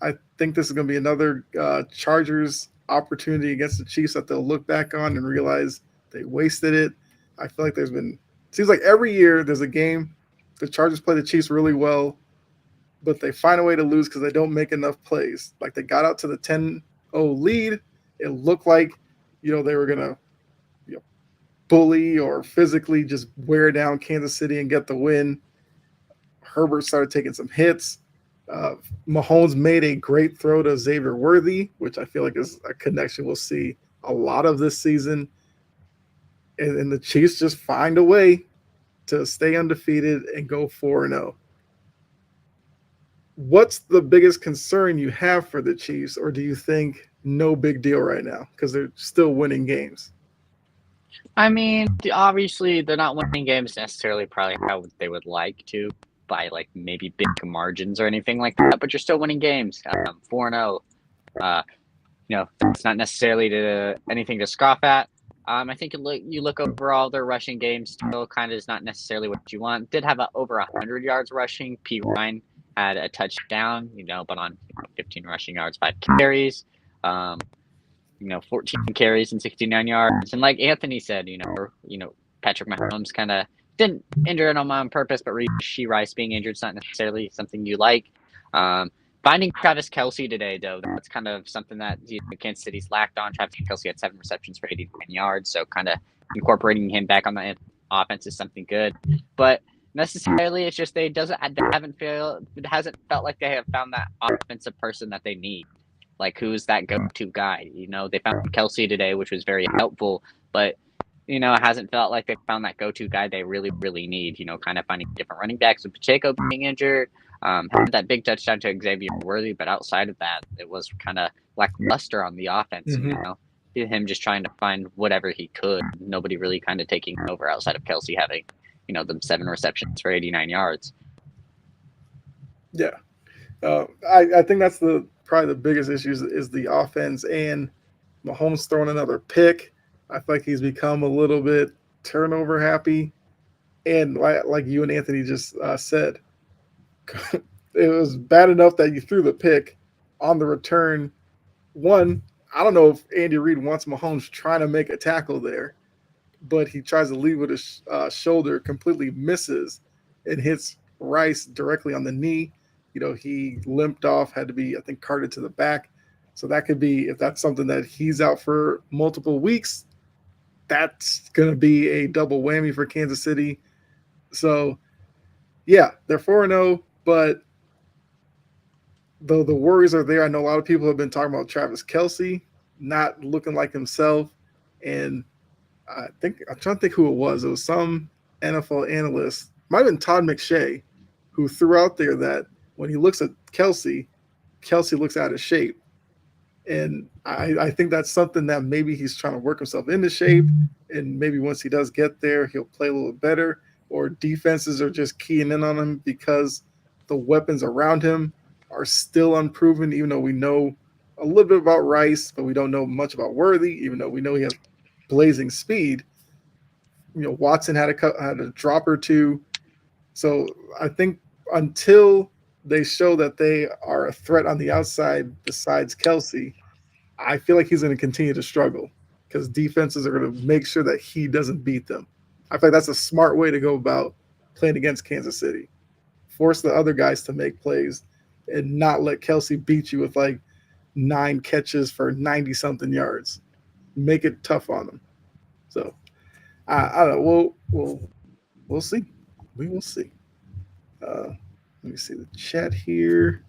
I think this is going to be another Chargers opportunity against the Chiefs that they'll look back on and realize they wasted it. I feel like seems like every year there's a game, the Chargers play the Chiefs really well, but they find a way to lose because they don't make enough plays. Like, they got out to the 10-0 lead. It looked like, they were going to bully or physically just wear down Kansas City and get the win. Herbert started taking some hits. Mahomes made a great throw to Xavier Worthy, which I feel like is a connection we'll see a lot of this season. And the Chiefs just find a way to stay undefeated and go 4-0. What's the biggest concern you have for the Chiefs, or do you think no big deal right now because they're still winning games? I mean, obviously they're not winning games necessarily probably how they would like to by like maybe big margins or anything like that, but you're still winning games. 4-0. That's not necessarily anything to scoff at. I think you look overall, their rushing game still kind of is not necessarily what you want. Did have over 100 yards rushing. P. Ryan had a touchdown, but on 15 rushing yards, 5 carries. 14 carries and 69 yards. And like Anthony said, Patrick Mahomes kind of didn't injure it on purpose, but Rashee Rice being injured is not necessarily something you like. Finding Travis Kelce today, though, that's kind of something that Kansas City's lacked on. Travis Kelce had 7 receptions for 89 yards, so kind of incorporating him back on the offense is something good. But necessarily, it's just it hasn't felt like they have found that offensive person that they need. Like, who's that go-to guy? They found Kelce today, which was very helpful, but it hasn't felt like they found that go-to guy they really, really need. Kind of finding different running backs with Pacheco being injured. Had that big touchdown to Xavier Worthy, but outside of that, it was kind of lackluster on the offense. Him just trying to find whatever he could. Nobody really kind of taking over outside of Kelce having, them 7 receptions for 89 yards. Yeah, I think that's probably the biggest issue is the offense, and Mahomes throwing another pick. I feel like he's become a little bit turnover happy, and like you and Anthony just said, it was bad enough that you threw the pick on the return. One, I don't know if Andy Reid wants Mahomes trying to make a tackle there, but he tries to lead with his shoulder, completely misses, and hits Rice directly on the knee. He limped off, had to be, I think, carted to the back. So that could be, if that's something that he's out for multiple weeks, that's going to be a double whammy for Kansas City. So, yeah, they're 4-0, but though the worries are there, I know a lot of people have been talking about Travis Kelce not looking like himself. And I'm trying to think who it was. It was some NFL analyst, might have been Todd McShay, who threw out there that when he looks at Kelce looks out of shape. And I think that's something that maybe he's trying to work himself into shape. And maybe once he does get there, he'll play a little better. Or defenses are just keying in on him because the weapons around him are still unproven, even though we know a little bit about Rice, but we don't know much about Worthy, even though we know he has blazing speed. Watson had a drop or two. So I think until they show that they are a threat on the outside besides Kelce, I feel like he's going to continue to struggle because defenses are going to make sure that he doesn't beat them. I feel like that's a smart way to go about playing against Kansas City. Force the other guys to make plays and not let Kelce beat you with 9 catches for 90-something yards. Make it tough on them. So, I don't know. We'll see. We will see. Let me see the chat here.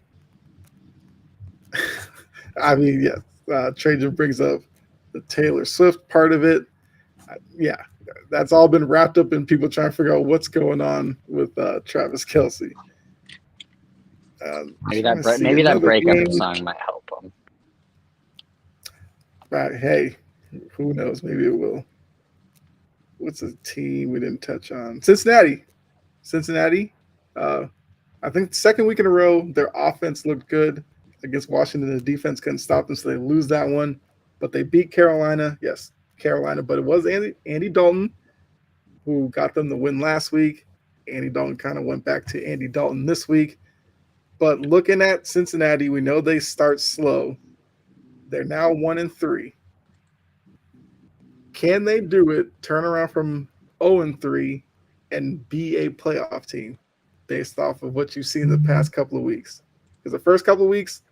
I mean, yeah, Trajan brings up the Taylor Swift part of it. Yeah, that's all been wrapped up in people trying to figure out what's going on with Travis Kelce. Maybe that breakup song might help him. Right, hey, who knows? Maybe it will. What's a team we didn't touch on? Cincinnati. I think second week in a row, their offense looked good against Washington. The defense couldn't stop them, so they lose that one. But they beat Carolina. Yes, Carolina. But it was Andy Dalton who got them the win last week. Andy Dalton kind of went back to Andy Dalton this week. But looking at Cincinnati, we know they start slow. They're now 1-3. Can they do it, turn around from 0-3, and be a playoff team based off of what you've seen the past couple of weeks? Because the first couple of weeks,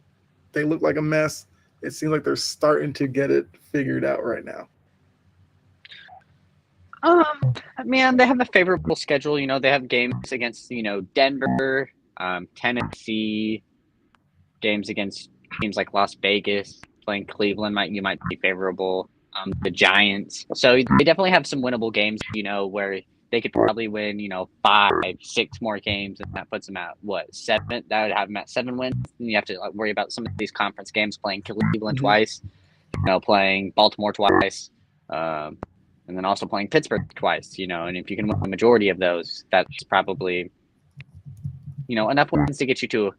they look like a mess. It seems like they're starting to get it figured out right now. Man, they have a favorable schedule. They have games against Denver, Tennessee, games against teams like Las Vegas. Playing Cleveland might be favorable. The Giants. So they definitely have some winnable games. Where they could probably win. 5, 6 more games, and that puts them at what 7? That would have them at 7 wins. And you have to worry about some of these conference games, playing Cleveland Mhm. twice, playing Baltimore twice. And then also playing Pittsburgh twice, and if you can win the majority of those, that's probably, enough wins to get you to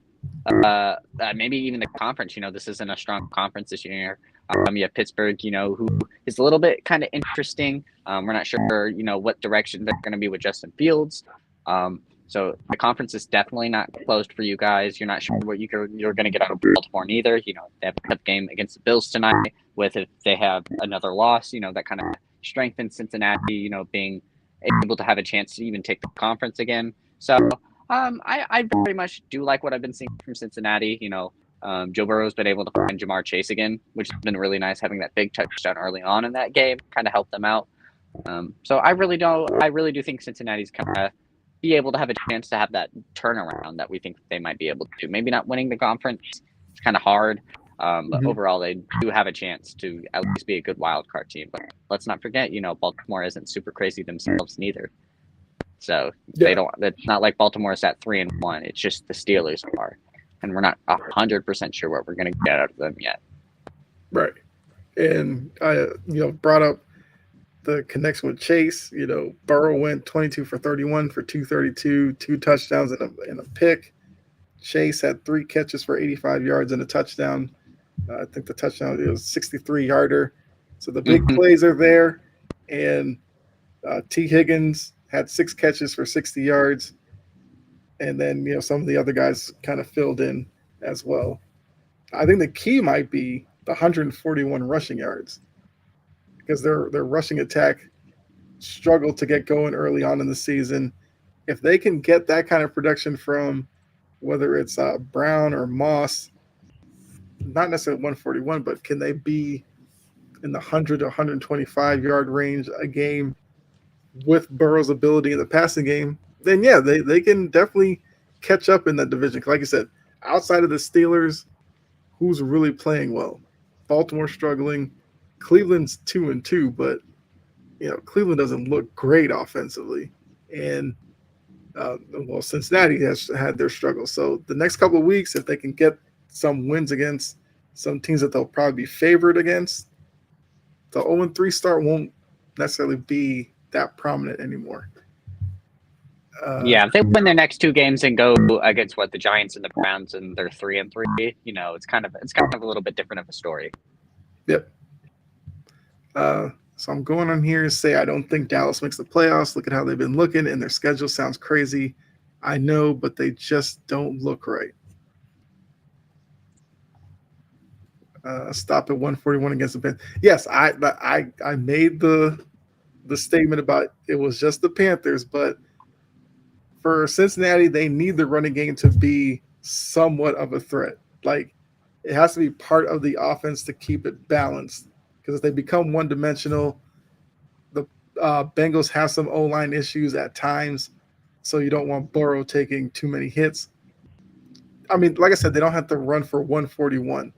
maybe even the conference. This isn't a strong conference this year. You have Pittsburgh, who is a little bit kind of interesting. We're not sure, what direction they're going to be with Justin Fields. So the conference is definitely not closed for you guys. You're not sure what you're going to get out of Baltimore neither. They have a tough game against the Bills tonight. With if they have another loss, that kind of strengthens Cincinnati. Being able to have a chance to even take the conference again. So I very much do like what I've been seeing from Cincinnati. Joe Burrow's been able to find Jamar Chase again, which has been really nice. Having that big touchdown early on in that game kind of helped them out. So I really do think Cincinnati's kind of be able to have a chance to have that turnaround that we think they might be able to do. Maybe not winning the conference; it's kind of hard. But overall, they do have a chance to at least be a good wild card team. But let's not forget, Baltimore isn't super crazy themselves neither. So they don't. It's not like Baltimore's at 3-1. It's just the Steelers are, and we're not 100% sure what we're going to get out of them yet. Right. And I, brought up the connection with Chase. Burrow went 22 for 31 for 232, 2 touchdowns and a pick. Chase had 3 catches for 85 yards and a touchdown. I think the touchdown was 63-yarder. So the big plays are there. And T. Higgins had 6 catches for 60 yards. And then, some of the other guys kind of filled in as well. I think the key might be the 141 rushing yards because their rushing attack struggled to get going early on in the season. If they can get that kind of production from whether it's Brown or Moss, not necessarily 141, but can they be in the 100 to 125 yard range a game with Burrow's ability in the passing game, then yeah, they can definitely catch up in that division. Like I said, outside of the Steelers, who's really playing well? Baltimore struggling. Cleveland's 2-2, but Cleveland doesn't look great offensively, and Cincinnati has had their struggles. So the next couple of weeks, if they can get some wins against some teams that they'll probably be favored against, the 0-3 start won't necessarily be that prominent anymore. If they win their next 2 games and go against the Giants and the Browns and they're 3-3, it's kind of a little bit different of a story. Yep. So I'm going on here to say I don't think Dallas makes the playoffs. Look at how they've been looking, and their schedule sounds crazy. I know, but they just don't look right. Stop at 141 against the Panthers. Yes, I made the statement about it was just the Panthers, but for Cincinnati, they need the running game to be somewhat of a threat. Like, it has to be part of the offense to keep it balanced. Because if they become one-dimensional, the Bengals have some O-line issues at times, so you don't want Burrow taking too many hits. I mean, like I said, they don't have to run for 141,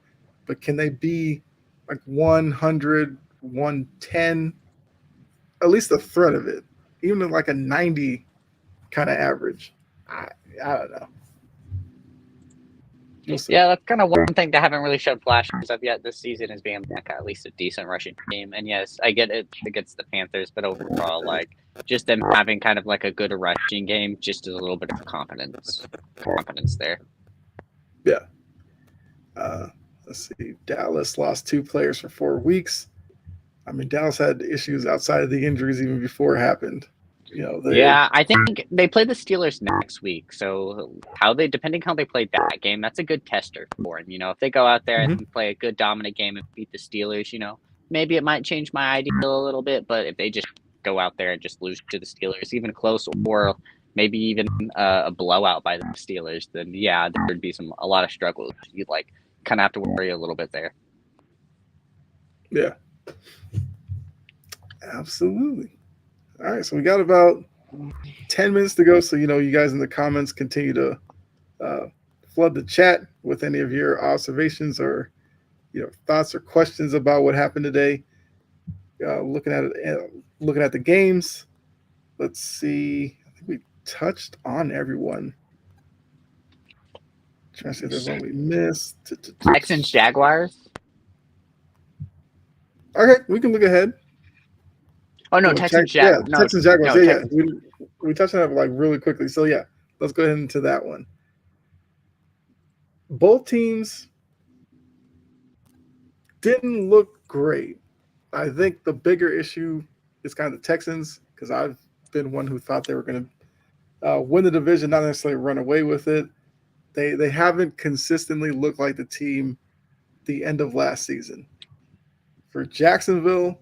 but can they be like 100, 110? At least the threat of it, even like a 90 kind of average. I don't know. Yeah, that's kind of one thing that haven't really showed flashes of yet this season is being like at least a decent rushing team. And yes, I get it against the Panthers, but overall, like just them having kind of like a good rushing game just is a little bit of confidence there. Yeah. Let's see. Dallas lost 2 players for 4 weeks. I mean, Dallas had issues outside of the injuries even before it happened. I think they play the Steelers next week. So depending how they played that game, that's a good tester for them. If they go out there and play a good dominant game and beat the Steelers, maybe it might change my idea a little bit. But if they just go out there and just lose to the Steelers, even close or maybe even a blowout by the Steelers, then yeah, there would be a lot of struggles. You'd kind of have to worry a little bit there. Yeah. Absolutely. All right, so we got about 10 minutes to go. So, you guys in the comments continue to uh, flood the chat with any of your observations or, thoughts or questions about what happened today. Looking at it, looking at the games. Let's see. I think we touched on everyone. Trying to see if there's one we missed. Texans, Jaguars. Okay, we can look ahead. Oh no, Texans, Jaguars. No, Texans, Jaguars. no, Yeah, Texans. We touched on it like really quickly. So yeah, let's go ahead into that one. Both teams didn't look great. I think the bigger issue is kind of the Texans, because I've been one who thought they were going to win the division, not necessarily run away with it. They haven't consistently looked like the team the end of last season. For Jacksonville,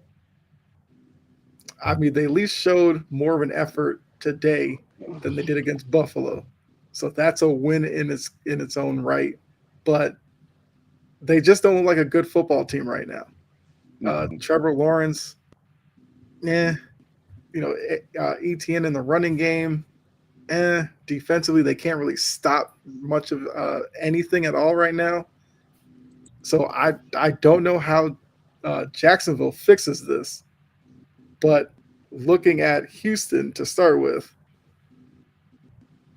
I mean, they at least showed more of an effort today than they did against Buffalo. So that's a win in its own right. But they just don't look like a good football team right now. Trevor Lawrence, ETN in the running game, defensively they can't really stop much of anything at all right now. So I don't know how Jacksonville fixes this. But looking at Houston to start with,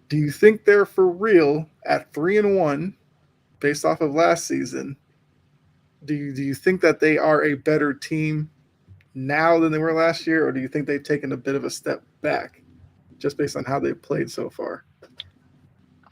do you think they're for real at 3-1 based off of last season? Do you think that they are a better team now than they were last year, or do you think they've taken a bit of a step back just based on how they've played so far?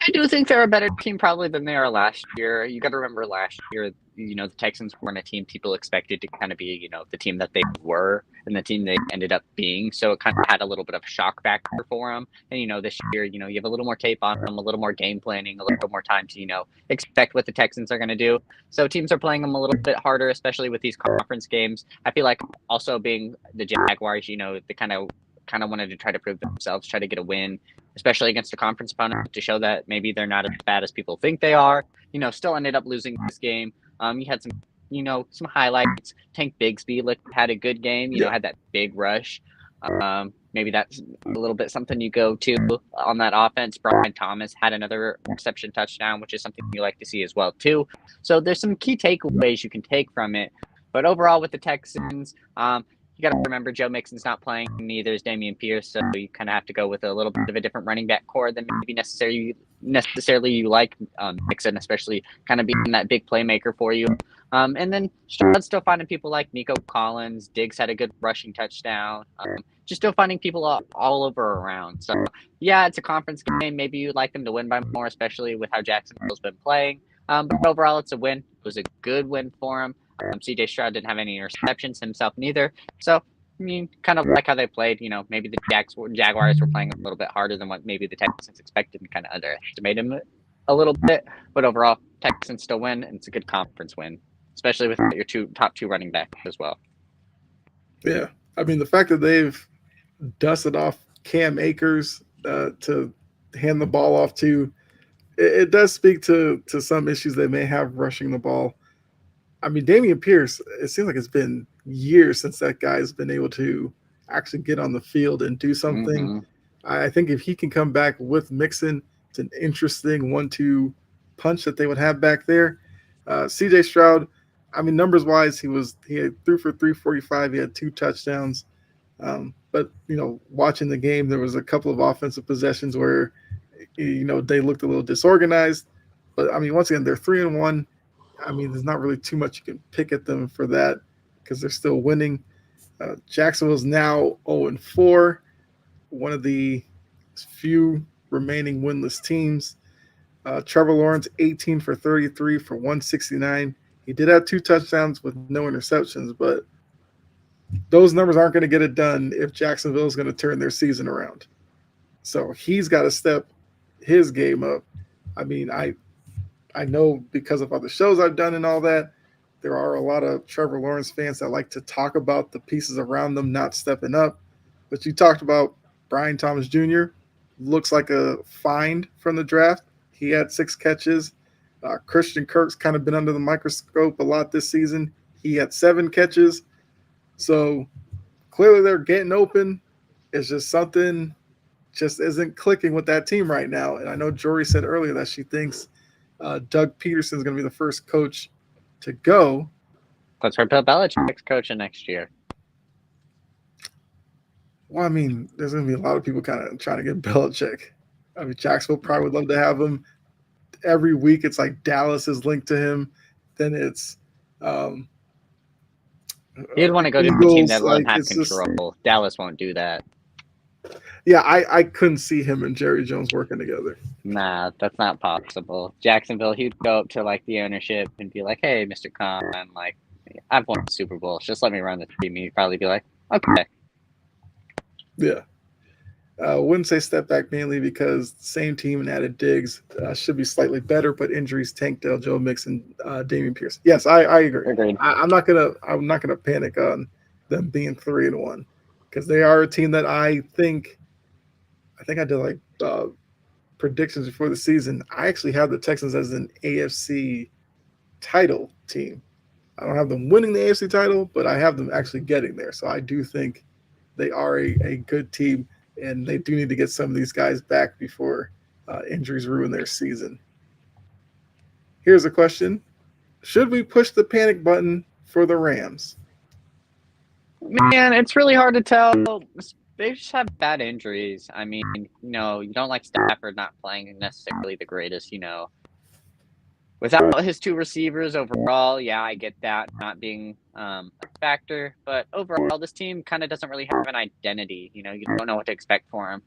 I do think they're a better team probably than they are last year. You got to remember last year, the Texans weren't a team people expected to kind of be, the team that they were and the team they ended up being. So it kind of had a little bit of a shock factor for them. And, this year, you have a little more tape on them, a little more game planning, a little bit more time to, expect what the Texans are going to do. So teams are playing them a little bit harder, especially with these conference games. I feel like also being the Jaguars, they kind of wanted to try to prove themselves, try to get a win, especially against a conference opponent, to show that maybe they're not as bad as people think they are. Still ended up losing this game. You had some highlights. Tank Bigsby had a good game, had that big rush. Maybe that's a little bit something you go to on that offense. Brian Thomas had another reception touchdown, which is something you like to see as well too. So there's some key takeaways you can take from it. But overall with the Texans, you got to remember Joe Mixon's not playing, neither is Dameon Pierce, so you kind of have to go with a little bit of a different running back core than maybe necessarily you like Mixon, especially kind of being that big playmaker for you. And then Stroud's still finding people like Nico Collins. Diggs had a good rushing touchdown. Just still finding people all over around. So, yeah, it's a conference game. Maybe you'd like them to win by more, especially with how Jacksonville's been playing. But overall, it's a win. It was a good win for him. CJ Stroud didn't have any interceptions himself neither. So, I mean, kind of like how they played, maybe the Jaguars were playing a little bit harder than what maybe the Texans expected and kind of underestimated them a little bit. But overall, Texans still win, and it's a good conference win, especially with your top two running backs as well. Yeah. I mean, the fact that they've dusted off Cam Akers to hand the ball off to, it does speak to some issues they may have rushing the ball. I mean, Dameon Pierce, it seems like it's been years since that guy's been able to actually get on the field and do something. Mm-hmm. I think if he can come back with Mixon, it's an interesting 1-2 punch that they would have back there. CJ Stroud, I mean, numbers-wise, he had 3 for 345. He had 2 touchdowns. But, watching the game, there was a couple of offensive possessions where, they looked a little disorganized. But, I mean, once again, they're 3-1. I mean, there's not really too much you can pick at them for that because they're still winning. Jacksonville's now 0-4, one of the few remaining winless teams. Trevor Lawrence, 18 for 33 for 169. He did have 2 touchdowns with no interceptions, but those numbers aren't going to get it done if Jacksonville is going to turn their season around. So he's got to step his game up. I mean, I know because of other shows I've done and all that, there are a lot of Trevor Lawrence fans that like to talk about the pieces around them not stepping up. But you talked about Brian Thomas Jr. Looks like a find from the draft. He had 6 catches. Christian Kirk's kind of been under the microscope a lot this season. He had 7 catches. So clearly they're getting open. It's just something just isn't clicking with that team right now. And I know Jory said earlier that she thinks Doug Peterson is going to be the first coach to go. That's where Bill Belichick's coaching next year. Well, I mean, there's going to be a lot of people kind of trying to get Belichick. I mean, Jacksonville probably would love to have him. Every week, it's like Dallas is linked to him. Then it's You'd want to go to a team that will have control. Dallas won't do that. Yeah, I couldn't see him and Jerry Jones working together. Nah, that's not possible. Jacksonville, he'd go up to like the ownership and be like, "Hey, Mr. Khan, like, I've won the Super Bowl. Just let me run the team." He'd probably be like, "Okay." Yeah. Wouldn't say step back mainly because same team and added Diggs should be slightly better, but injuries tanked Joe Mixon, Damian Pierce. Yes, I agree. Agreed. I'm not gonna panic on them being 3-1 because they are a team that I think I did like predictions before the season. I actually have the Texans as an AFC title team. I don't have them winning the AFC title, but I have them actually getting there. So I do think they are a good team, and they do need to get some of these guys back before injuries ruin their season. Here's a question. Should we push the panic button for the Rams? Man, it's really hard to tell. They just have bad injuries. I mean, you don't like Stafford not playing necessarily the greatest, Without his two receivers overall, yeah, I get that not being a factor. But overall, this team kind of doesn't really have an identity. You don't know what to expect for him.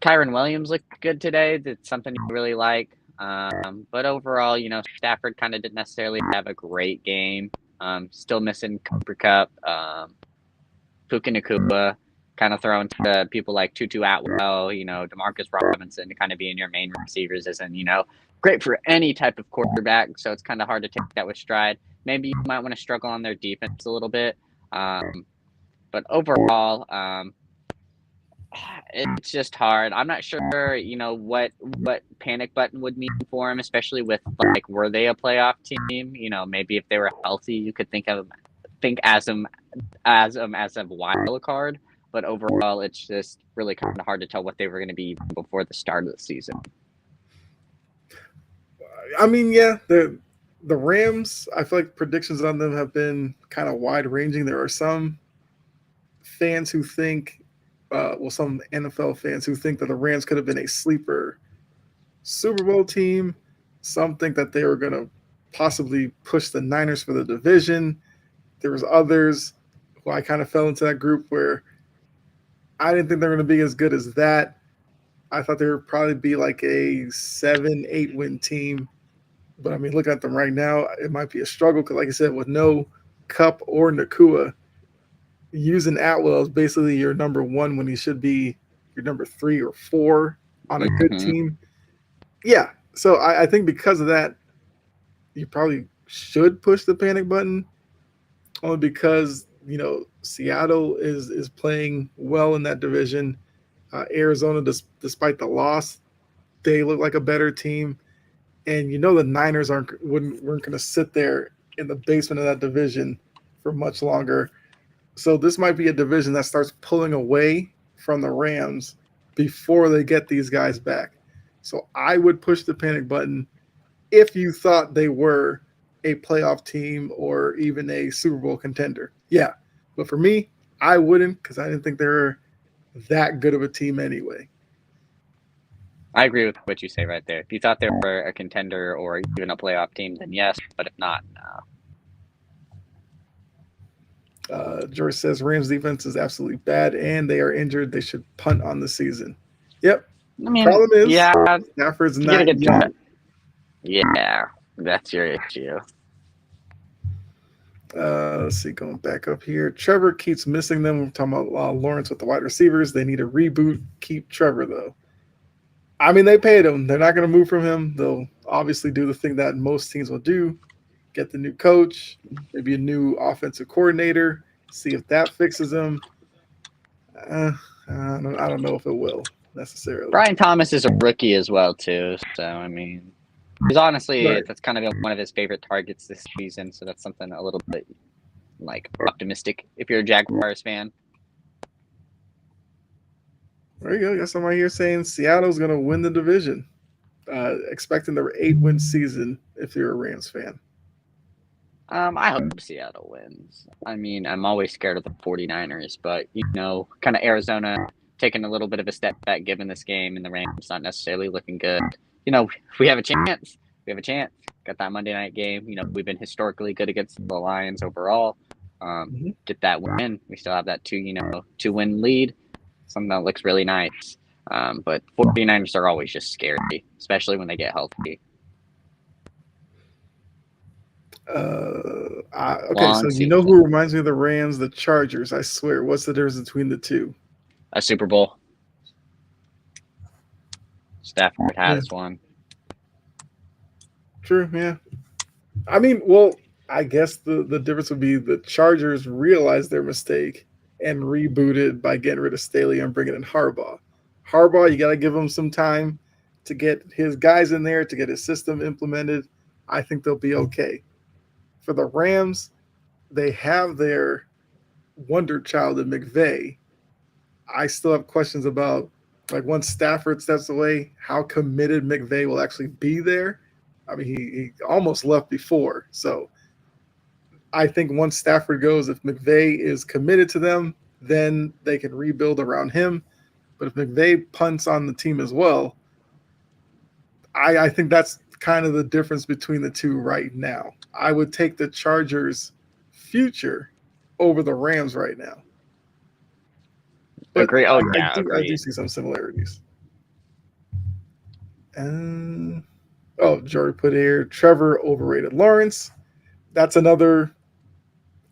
Kyron Williams looked good today. That's something you really like. But overall, Stafford kind of didn't necessarily have a great game. Still missing Cooper Kupp. Puka Nacua, kind of throwing to people like Tutu Atwell, Demarcus Robinson to kind of being your main receivers isn't, great for any type of quarterback. So it's kind of hard to take that with stride. Maybe you might want to struggle on their defense a little bit. But overall, it's just hard. I'm not sure, what panic button would mean for him, especially with like, were they a playoff team? Maybe if they were healthy, you could think as a wild card, but overall, it's just really kind of hard to tell what they were going to be before the start of the season. I mean, yeah, the Rams, I feel like predictions on them have been kind of wide ranging. There are some fans who think, some NFL fans who think that the Rams could have been a sleeper Super Bowl team. Some think that they were going to possibly push the Niners for the division. There was others who I kind of fell into that group where I didn't think they were going to be as good as that. I thought they would probably be like a 7-8 win team. But I mean, looking at them right now, it might be a struggle because, like I said, with no Kupp or Nacua, using Atwell is basically your number one when he should be your number 3 or 4 on a good team. Yeah. So I think because of that, you probably should push the panic button. Only because, Seattle is playing well in that division. Arizona, despite the loss, they look like a better team. And the Niners weren't going to sit there in the basement of that division for much longer. So this might be a division that starts pulling away from the Rams before they get these guys back. So I would push the panic button if you thought they were a playoff team or even a Super Bowl contender. Yeah. But for me, I wouldn't because I didn't think they were that good of a team anyway. I agree with what you say right there. If you thought they were a contender or even a playoff team, then yes. But if not, no. George says Rams defense is absolutely bad and they are injured. They should punt on the season. Yep. I mean, problem is, yeah, Stafford's not young. Yeah, that's your issue. Let's see, going back up here. Trevor keeps missing them. We're talking about Lawrence with the wide receivers. They need a reboot. Keep Trevor, though. I mean, they paid him. They're not going to move from him. They'll obviously do the thing that most teams will do. Get the new coach, maybe a new offensive coordinator, see if that fixes him. I don't know if it will necessarily. Brian Thomas is a rookie as well, too. So, I mean, because honestly, that's kind of been one of his favorite targets this season. So that's something a little bit, optimistic if you're a Jaguars fan. There you go. Got somebody here saying Seattle's going to win the division. Expecting the 8-win season if you're a Rams fan. I hope Seattle wins. I mean, I'm always scared of the 49ers, but, kind of Arizona taking a little bit of a step back given this game, and the Rams not necessarily looking good. We have a chance. We have a chance. Got that Monday night game. We've been historically good against the Lions overall. Get that win. We still have that 2-win lead. Something that looks really nice. But 49ers are always just scary, especially when they get healthy. Okay, so you know who reminds me of the Rams? The Chargers. I swear. What's the difference between the two? A Super Bowl. Stafford has one. True, yeah. I mean, well, I guess the difference would be the Chargers realized their mistake and rebooted by getting rid of Staley and bringing in Harbaugh. Harbaugh, you got to give him some time to get his guys in there, to get his system implemented. I think they'll be okay. For the Rams, they have their wonder child in McVay. I still have questions about, like, once Stafford steps away, how committed McVay will actually be there. I mean, he almost left before. So I think once Stafford goes, if McVay is committed to them, then they can rebuild around him. But if McVay punts on the team as well, I think that's kind of the difference between the two right now. I would take the Chargers' future over the Rams right now. But agree. Oh, yeah, I do see some similarities. Jory put here, Trevor overrated Lawrence. That's another.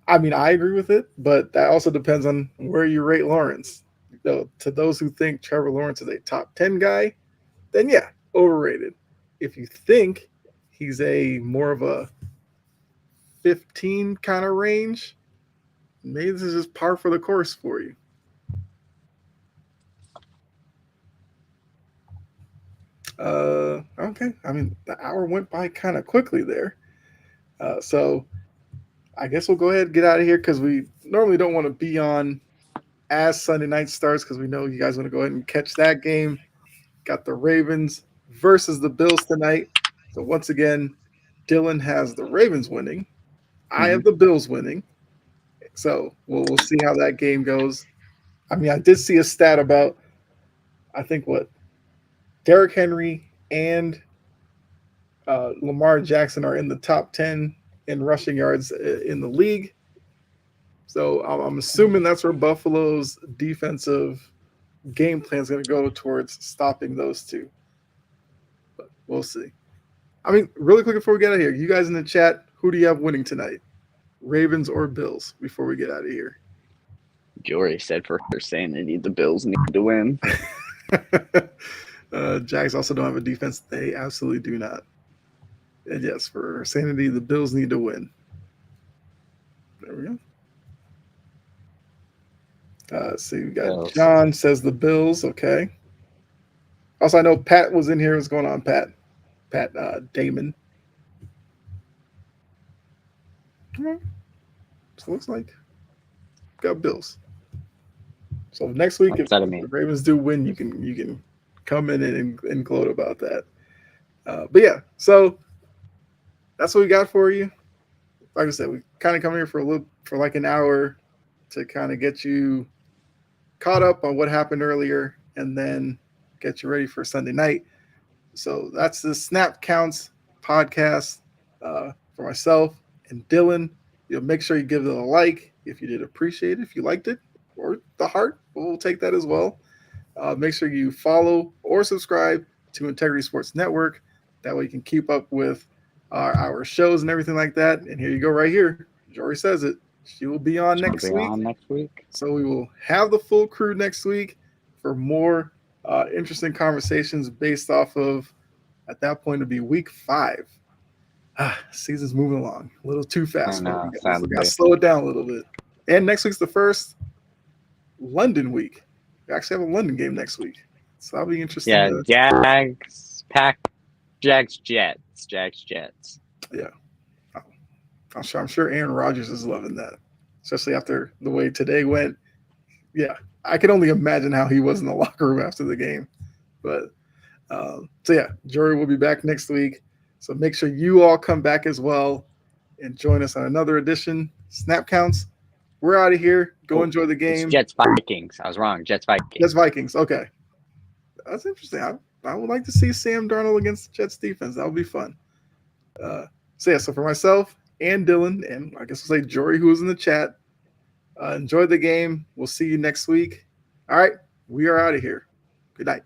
I mean, I agree with it, but that also depends on where you rate Lawrence. To those who think Trevor Lawrence is a top 10 guy, then yeah, overrated. If you think he's a more of a 15 kind of range, maybe this is just par for the course for you. Okay. I mean, the hour went by kind of quickly there. So I guess we'll go ahead and get out of here because we normally don't want to be on as Sunday night starts because we know you guys want to go ahead and catch that game. Got the Ravens versus the Bills tonight. So once again, Dylan has the Ravens winning. I have the Bills winning. So we'll see how that game goes. I mean, I did see a stat about, I think Derrick Henry and Lamar Jackson are in the top 10 in rushing yards in the league. So I'm assuming that's where Buffalo's defensive game plan is going to go towards stopping those two. But we'll see. I mean, really quick before we get out of here, you guys in the chat, who do you have winning tonight? Ravens or Bills before we get out of here? Jory said for her sanity, the Bills need to win. Jags also don't have a defense. They absolutely do not. And yes, for sanity, the Bills need to win. There we go. See, we got John says the Bills. Okay. Also, I know Pat was in here. What's going on, Pat? Pat Damon. So it looks like got Bills. So next week, if the Ravens do win, you can come in and gloat about that. But yeah, so that's what we got for you. Like I said, we kind of come here for like an hour to kind of get you caught up on what happened earlier and then get you ready for Sunday night. So that's the Snap Counts podcast for myself and Dylan. Make sure you give it a like if you did appreciate it, if you liked it, or the heart. We'll take that as well. Make sure you follow or subscribe to Integrity Sports Network. That way you can keep up with our shows and everything like that. And here you go right here. Jory says it. She will be on next week. So we will have the full crew next week for more interesting conversations based off of, at that point, it'll be week 5. Season's moving along a little too fast. We got to slow it down a little bit. And next week's the first London week. We actually have a London game next week. So that'll be interesting. Yeah, Jags, Jets. Yeah. I'm sure Aaron Rodgers is loving that, especially after the way today went. Yeah, I can only imagine how he was in the locker room after the game. But so yeah, Jory will be back next week. So make sure you all come back as well and join us on another edition. Snap counts. We're out of here. Go enjoy the game. It's Jets Vikings. I was wrong. Jets Vikings. Jets Vikings. Okay, that's interesting. I would like to see Sam Darnold against the Jets defense. That would be fun. So yeah, so for myself and Dylan, and I guess we'll say Jory, who was in the chat, enjoy the game. We'll see you next week. All right, we are out of here. Good night.